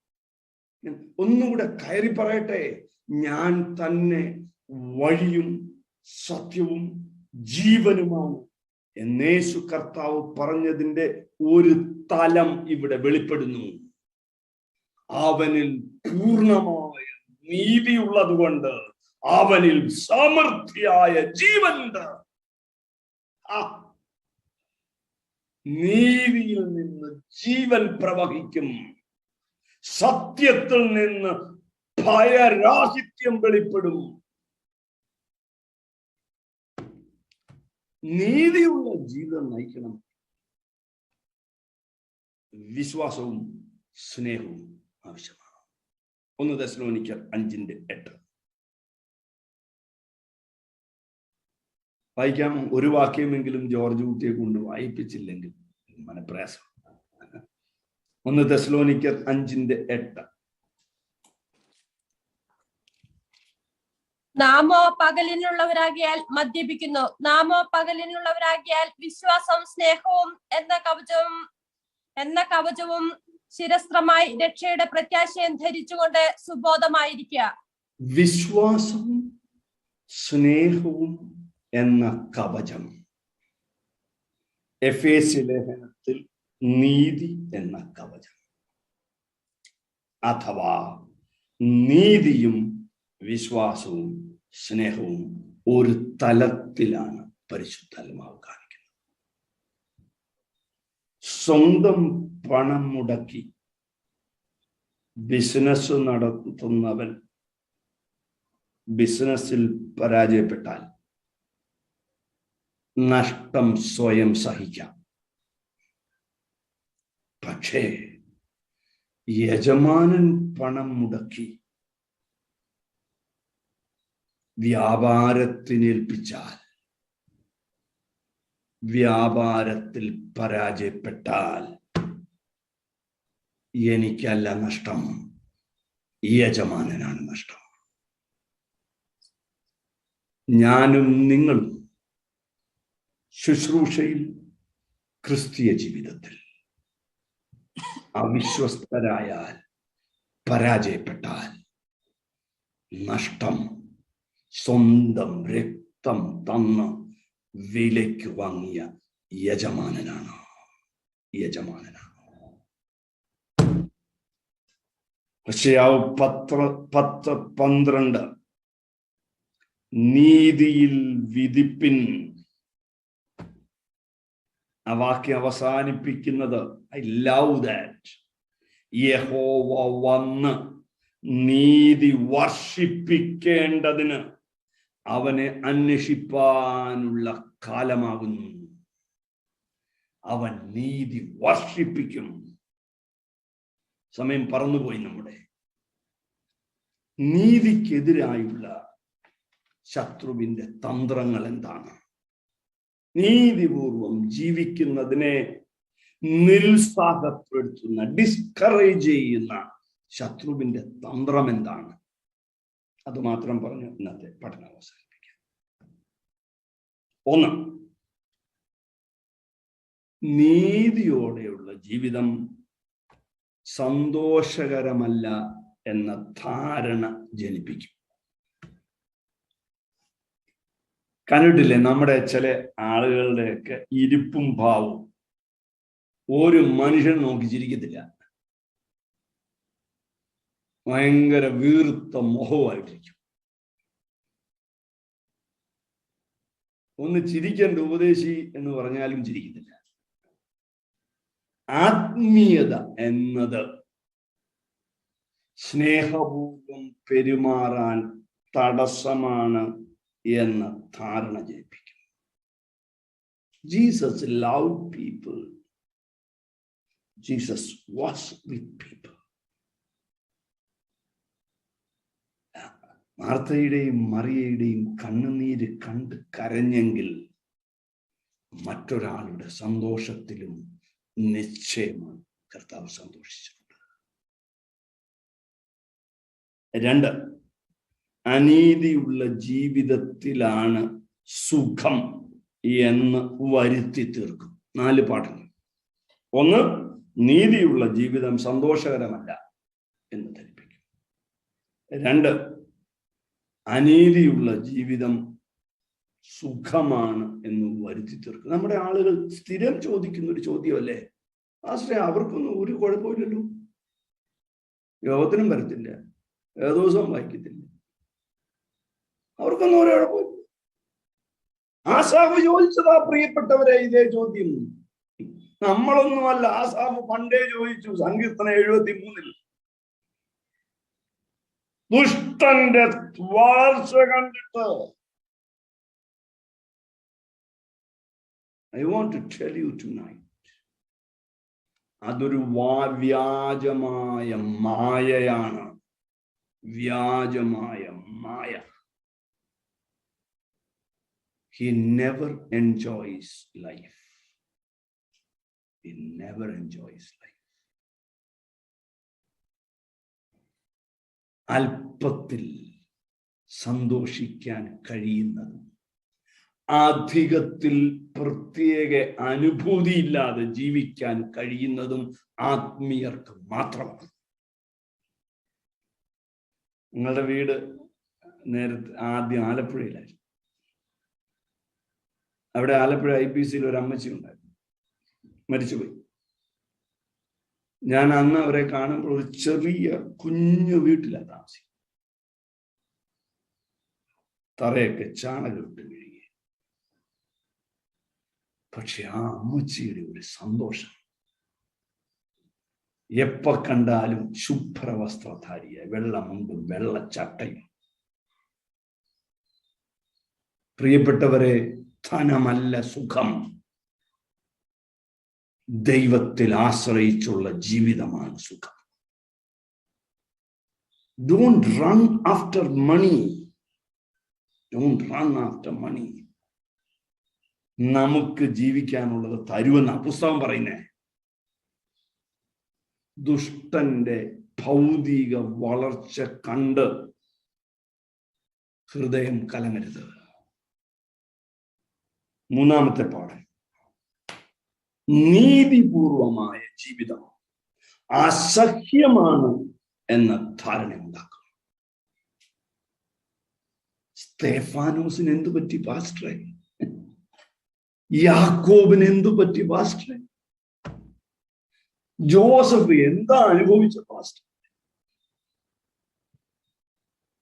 ഒന്നുകൂടെ കയറി പറയട്ടെ, ഞാൻ തന്നെ വഴിയും സത്യവും ജീവനുമാണ് എന്നേശു കർത്താവ് പറഞ്ഞതിന്റെ ഒരു തലം ഇവിടെ വെളിപ്പെടുന്നു. അവനിൽ പൂർണ്ണമായ നീതിയുള്ളത് കൊണ്ട് അവനിൽ സമൃദ്ധിയായ ജീവനുണ്ട്. നീതിയിൽ നിന്ന് ജീവൻ പ്രവഹിക്കും. സത്യത്തിൽ നിന്ന് ഭയരാഹിത്യം വെളിപ്പെടും. നീതിയുള്ള ജീവിതം നയിക്കണം. വിശ്വാസവും സ്നേഹവും ആവശ്യമാണ്. 1 തെസ്സലോനിക്കർ 5:8 വായിക്കാം. ഒരു വാക്യമെങ്കിലും ജോർജ് കുട്ടിയെ കൊണ്ട് വായിപ്പിച്ചില്ലെങ്കിൽ മനപ്രയാസം. 1 തെസ്സലോനിക്കർ 5:8. നാമോ പകലിനുള്ളവരാകിയാൽ മദ്യപിക്കുന്നു, നാമോ പകലിനുള്ളവരാകിയാൽ വിശ്വാസവും സ്നേഹവും എന്ന കവചവും ശിരസ്ത്രമായി രക്ഷയുടെ പ്രത്യാശയം ധരിച്ചുകൊണ്ട് സുബോധമായിരിക്കുക. വിശ്വാസവും സ്നേഹവും എന്ന കവചം. എഫേസ്യ ലേഖനത്തിൽ നീതി എന്ന കവചം, അഥവാ നീതിയും വിശ്വാസവും സ്നേഹവും ഒരു തലത്തിലാണ് പരിശുദ്ധാത്മാവ് കാണിക്കുന്നത്. സ്വന്തം പണം മുടക്കി ബിസിനസ് നടത്തുന്നവൻ ബിസിനസ്സിൽ പരാജയപ്പെട്ടാൽ നഷ്ടം സ്വയം സഹിക്കാം. പക്ഷേ യജമാനൻ പണം മുടക്കി വ്യാപാരത്തിനേൽപ്പിച്ചാൽ, വ്യാപാരത്തിൽ പരാജയപ്പെട്ടാൽ എനിക്കല്ല നഷ്ടം, യജമാനനാണ് നഷ്ടം. ഞാനും നിങ്ങളും ശുശ്രൂഷയിൽ, ക്രിസ്തീയ ജീവിതത്തിൽ അവിശ്വസ്തരായാൽ, പരാജയപ്പെട്ടാൽ നഷ്ടം സ്വന്തം രക്തം തന്ന് വിലയ്ക്ക് വാങ്ങിയ യജമാനനാണ്. യശയ്യാവ് 10:12 നീതിയിൽ വിധിപ്പിൻ. ആ വാക്യം അവസാനിപ്പിക്കുന്നത് ഐ ലവ് ദാറ്റ്. യഹോവ വന്ന് നീതി വർഷിപ്പിക്കേണ്ടതിന് അവനെ അന്വേഷിപ്പാനുള്ള കാലമാകുന്നു. അവൻ നീതി വർഷിപ്പിക്കും. സമയം പറന്നുപോയി. നമ്മുടെ നീതിക്കെതിരായുള്ള ശത്രുവിന്റെ തന്ത്രങ്ങൾ എന്താണ്? നീതിപൂർവം ജീവിക്കുന്നതിനെ നിരുത്സാഹപ്പെടുത്തുന്ന, ഡിസ്കറേജ് ചെയ്യുന്ന ശത്രുവിന്റെ തന്ത്രം എന്താണ്? അത് മാത്രം പറഞ്ഞു ഇന്നത്തെ പഠനം അവസാനിപ്പിക്കാം. 1, നീതിയോടെയുള്ള ജീവിതം സന്തോഷകരമല്ല എന്ന ധാരണ ജനിപ്പിക്കും. കണ്ടിട്ടില്ലേ നമ്മുടെ ചില ആളുകളുടെയൊക്കെ ഇരിപ്പും ഭാവവും? ഒരു മനുഷ്യൻ നോക്കി ചിരിക്കത്തില്ല, ഭയങ്കര വീർത്ത മുഖമായിട്ടിരിക്കും. ഒന്ന് ചിരിക്കേണ്ട ഉപദേശി എന്ന് പറഞ്ഞാലും ചിരിക്കത്തില്ല. ആത്മീയത എന്നത് സ്നേഹപൂർവം പെരുമാറാൻ തടസ്സമാണ് എന്ന ധാരണ ജയിപ്പിക്കും. Jesus loved people. Jesus was with people. മാർത്തയുടെയും മറിയയുടെയും കണ്ണുനീര് കണ്ട് കരഞ്ഞെങ്കിൽ മറ്റൊരാളുടെ സന്തോഷത്തിലും നിശ്ചയമാണ് കർത്താവ് സന്തോഷിച്ചിട്ടുണ്ട്. 2, അനീതിയുള്ള ജീവിതത്തിലാണ് സുഖം എന്ന് വരുത്തി തീർക്കും. 4 പാഠങ്ങൾ. 1, നീതിയുള്ള ജീവിതം സന്തോഷകരമല്ല എന്ന് ധരിപ്പിക്കും. 2, അനീതിയുള്ള ജീവിതം സുഖമാണ് എന്ന് വരുത്തി തീർക്കും. നമ്മുടെ ആളുകൾ സ്ഥിരം ചോദിക്കുന്ന ഒരു ചോദ്യമല്ലേ, ആശ്രയ അവർക്കൊന്നും ഒരു കുഴപ്പമില്ലല്ലോ, യോഗത്തിനും വരത്തില്ല, ഏതോസവും വായിക്കത്തില്ല, അവർക്കൊന്നും ഒരു കുഴപ്പമില്ല. ആസാഫ് ചോദിച്ചതാ പ്രിയപ്പെട്ടവരെ ഇതേ ചോദ്യം. നമ്മളൊന്നുമല്ല, ആസാഫ് പണ്ടേ ചോദിച്ചു. സങ്കീർത്തനം 73 ദുഷ്ടന്റെ വളർച്ച കണ്ടിട്ട് I want to tell you tonight, അതൊരു വ്യാജമായ മായയാണ്. വ്യാജമായ മായ. He never enjoys life. He never enjoys life. അല്പത്തിൽ സന്തോഷിക്കാൻ കഴിയുന്നതും അധികത്തിൽ പ്രത്യേക അനുഭൂതിയില്ലാതെ ജീവിക്കാൻ കഴിയുന്നതും ആത്മീയർക്ക് മാത്രമാണ്. നിങ്ങളുടെ വീട് നേരത്തെ ആദ്യം ആലപ്പുഴയിലായിരുന്നു. അവിടെ ആലപ്പുഴ IPCയിൽ ഒരു അമ്മച്ചി ഉണ്ടായിരുന്നു, മരിച്ചുപോയി. ഞാൻ അന്ന് അവരെ കാണുമ്പോൾ ഒരു ചെറിയ കുഞ്ഞു വീട്ടിലാണ് താമസിക്കുന്നത്. തറയൊക്കെ ചാണകം ഇട്ട് കഴുകി. പക്ഷെ ആ അമ്മച്ചിയുടെ ഒരു സന്തോഷം, എപ്പ കണ്ടാലും ശുഭ്രവസ്ത്രധാരിയ, വെള്ളമുണ്ടും വെള്ളച്ചട്ടയും. പ്രിയപ്പെട്ടവരെ, ധനമല്ല സുഖം, ദൈവത്തിൽ ആശ്രയിച്ചുള്ള ജീവിതമാണ് സുഖം. Don't run after money. Don't run after money. നമുക്ക് ജീവിക്കാനുള്ളത് തരുമെന്ന പുസ്തകം പറയുന്നേ. ദുഷ്ടന്റെ ഭൗതിക വളർച്ച കണ്ട് ഹൃദയം കലങ്ങരുത്. മൂന്നാമത്തെ പാഠം, നീതിപൂർവമായ ജീവിതം അസഹ്യമാണ് എന്ന ധാരണ ഉണ്ടാക്കും. സ്തേഫാനോസിന് എന്തു പറ്റി പാസ്റ്ററെ? യാക്കോബിന് എന്തു പറ്റി പാസ്റ്ററെ? ജോസഫ് എന്താ അനുഭവിച്ച pastor?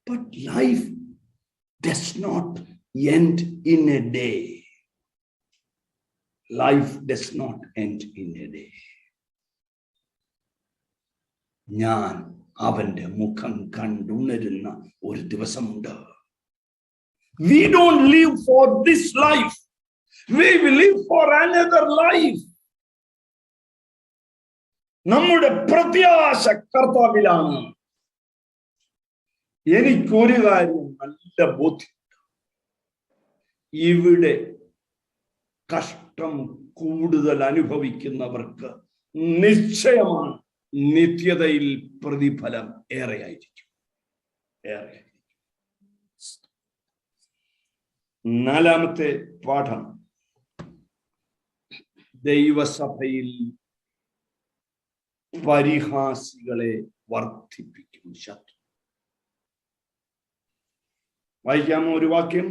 But life does not end in a day. Life does not end in a day. ഞാൻ അവന്റെ മുഖം കണ്ടുണരുന്ന ഒരു ദിവസമുണ്ട്. We don't live for this life. We will live for another life. നമ്മുടെ പ്രത്യാശ കർത്താവിലാണ്. എനിക്കൊരു കാര്യം നല്ല ബോധ്യമുണ്ട്. ഇവിടെ കഷ്ടം കൂടുതൽ അനുഭവിക്കുന്നവർക്ക് നിശ്ചയമാണ് നിത്യതയിൽ പ്രതിഫലം ഏറെയായിരിക്കും. നാലാമത്തെ പാഠം, ദൈവസഭയിൽ പരിഹാസികളെ വർദ്ധിപ്പിക്കും ശത്രു. വായിക്കാമോ ഒരു വാക്യം?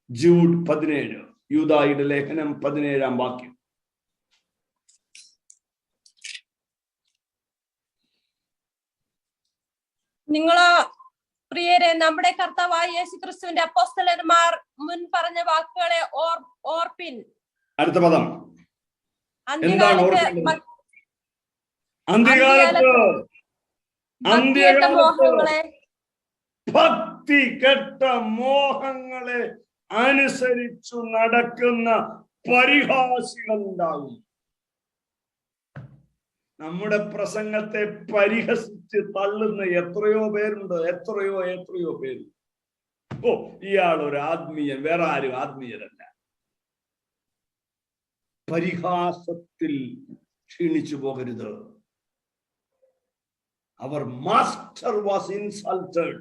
ജൂഡ് 17, യൂദായുടെ ലേഖനം 17-ാം വാക്യം. നിങ്ങളോ പ്രിയരെ, നമ്മുടെ കർത്താവായ യേശുക്രിസ്തുവിന്റെ അപ്പോസ്തലന്മാർ മുൻ പറഞ്ഞ വാക്കുകളെ ഓർപ്പിൻ. അടുത്ത പദം മോഹങ്ങളെ, ഭക്തി കെട്ട മോഹങ്ങളെ അനുസരിച്ചു നടക്കുന്ന പരിഹാസികൾ ഉണ്ടാകും. നമ്മുടെ പ്രസംഗത്തെ പരിഹസിച്ച് തള്ളുന്ന എത്രയോ പേരുണ്ട്. എത്രയോ പേര്. ഓ, ഇയാൾ ഒരു ആത്മീയൻ, വേറെ ആരും ആത്മീയരല്ല. പരിഹാസത്തിൽ ക്ഷീണിച്ചു പോകരുത്. അവർ മാസ്റ്റർ വാസ് ഇൻസൾട്ടഡ്.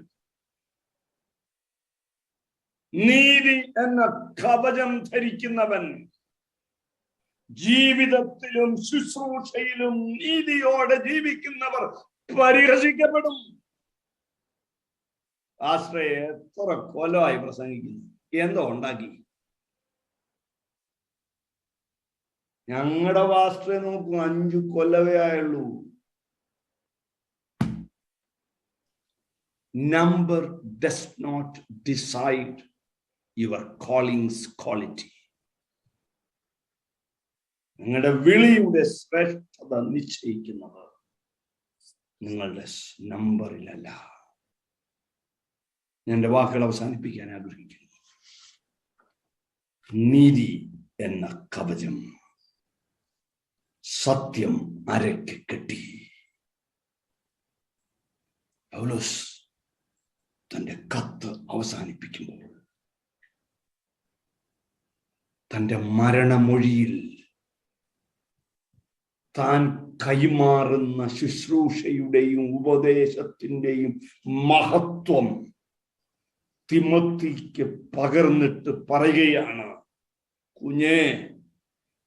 നീതി എന്ന കവചം ധരിക്കുന്നവൻ ജീവിതത്തിലും ശുശ്രൂഷയിലും നീതിയോടെ ജീവിക്കുന്നവർ പരിഹസിക്കപ്പെടും. ആശ്രയ എത്ര കൊലമായി പ്രസംഗിക്കുന്നു, എന്തോ ഉണ്ടാക്കി. ഞങ്ങളുടെ വാസ്ത്രയെ നോക്കൂ, 5 കൊല്ലവേ ആയുള്ളൂ. Number does not decide your calling's quality. നിങ്ങളുടെ വിളിയുടെ ശ്രേഷ്ഠത നിശ്ചയിക്കുന്നത് നിങ്ങളുടെ നമ്പറിലല്ല. ഞാൻ എൻ്റെ വാക്കുകൾ അവസാനിപ്പിക്കാൻ ആഗ്രഹിക്കുന്നു. നീതി എന്ന കവചം സത്യം അരയ്ക്ക് കെട്ടി. പൗലോസ് തന്റെ കത്ത് അവസാനിപ്പിക്കുമ്പോൾ തന്റെ മരണമൊഴിയിൽ താൻ കൈമാറുന്ന ശുശ്രൂഷയുടെയും ഉപദേശത്തിന്റെയും മഹത്വം തിമോത്തിക്ക് പകർന്നിട്ട് പറയുകയാണ്, കുഞ്ഞേ,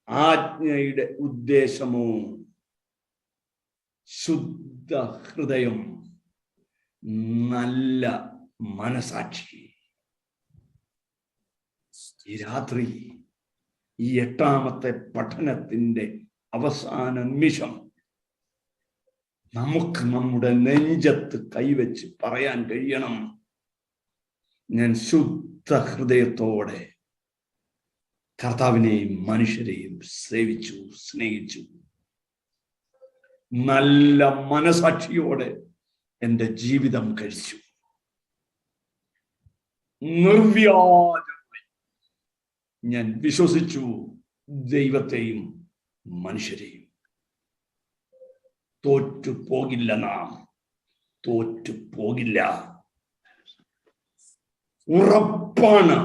ആജ്ഞയുടെ ഉദ്ദേശമോ ശുദ്ധ ഹൃദയം, നല്ല മനസാക്ഷി. ഈ രാത്രി ഈ 8ാമത്തെ പഠനത്തിന്റെ അവസാന നിമിഷം നമുക്ക് നമ്മുടെ നെഞ്ചത്ത് കൈവച്ച് പറയാൻ കഴിയണം, ഞാൻ ശുദ്ധ ഹൃദയത്തോടെ കർത്താവിനെയും മനുഷ്യരെയും സേവിച്ചു, സ്നേഹിച്ചു. നല്ല മനസാക്ഷിയോടെ എൻ്റെ ജീവിതം കഴിച്ചു. നിർവ്യാജമായി ഞാൻ വിശ്വസിച്ചു ദൈവത്തെയും മനുഷ്യരെയും. തോറ്റുപോകില്ല, നാം തോറ്റുപോകില്ല. ഉറപ്പ് ഉറപ്പാണ്.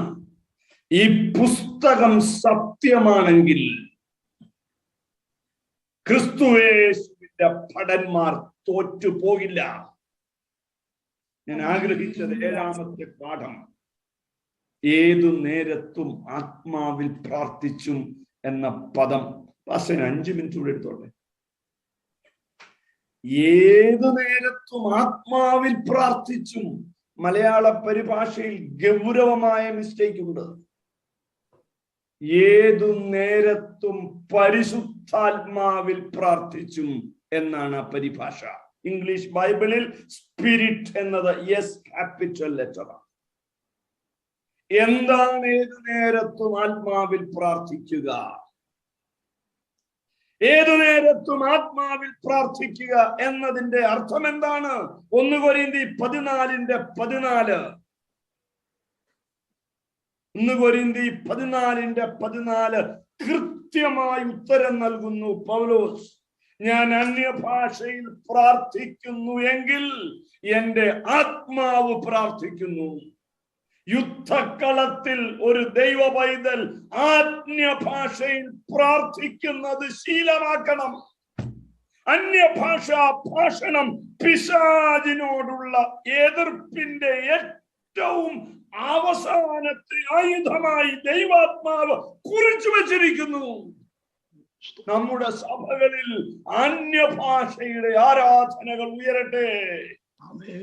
ഈ പുസ്തകം സത്യമാണെങ്കിൽ ക്രിസ്തുയേശുവിന്റെ ഭടന്മാർ തോറ്റു പോകില്ല. ഞാൻ ആഗ്രഹിച്ചത് 7ാമത്തെ പാഠം, ഏതു നേരത്തും ആത്മാവിൽ പ്രാർത്ഥിച്ചും എന്ന പദം. 5 മിനിറ്റ് കൂടെ എടുത്തോട്ടെ. ഏതു നേരത്തും ആത്മാവിൽ പ്രാർത്ഥിച്ചും. മലയാള പരിഭാഷയിൽ ഗൗരവമായ മിസ്റ്റേക്ക് ഉണ്ട്. ഏതു നേരത്തും പരിശുദ്ധാത്മാവിൽ പ്രാർത്ഥിച്ചും എന്നാണ് ആ പരിഭാഷ. ഇംഗ്ലീഷ് ബൈബിളിൽ സ്പിരിറ്റ് എന്നത് ക്യാപിറ്റൽ ലെറ്ററാണ്. എന്താണ് ഏതു നേരത്തും ആത്മാവിൽ പ്രാർത്ഥിക്കുക? ഏതു നേരത്തും ആത്മാവിൽ പ്രാർത്ഥിക്കുക എന്നതിന്റെ അർത്ഥം എന്താണ്? 1 കൊരിന്ത്യർ 14:14. 1 കൊരിന്ത്യർ 14:14 കൃത്യമായി ഉത്തരം നൽകുന്നു പൗലോസ്. ഞാൻ അന്യഭാഷയിൽ പ്രാർത്ഥിക്കുന്നു എങ്കിൽ എന്റെ ആത്മാവ് പ്രാർത്ഥിക്കുന്നു. യുദ്ധക്കളത്തിൽ ഒരു ദൈവ പൈതൽ അന്യഭാഷയിൽ പ്രാർത്ഥിക്കുന്നത് ശീലമാക്കണം. അന്യഭാഷാ ഭാഷണം പിശാചിനോടുള്ള എതിർപ്പിന്റെ ഏറ്റവും അവസാനത്തെ ആയുധമായി ദൈവാത്മാവ് കുറിച്ചു വച്ചിരിക്കുന്നു. നമ്മുടെ സഭകളിൽ അന്യഭാഷയുടെ ആരാധനകൾ ഉയരട്ടെ.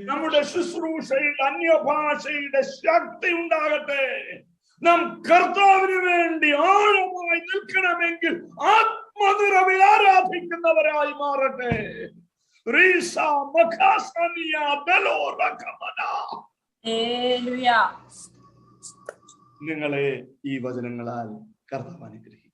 നമ്മുടെ ശുശ്രൂഷയിൽ അന്യഭാഷയുടെ ശക്തി ഉണ്ടാകട്ടെ. നാം കർത്താവിന് വേണ്ടി ആഴമായി നിൽക്കണമെങ്കിൽ ആത്മനിറവിൽ ആരാധിക്കുന്നവരായി മാറട്ടെ. നിങ്ങളെ ഈ വചനങ്ങളാൽ കർത്താവ് അനുഗ്രഹിക്കട്ടെ.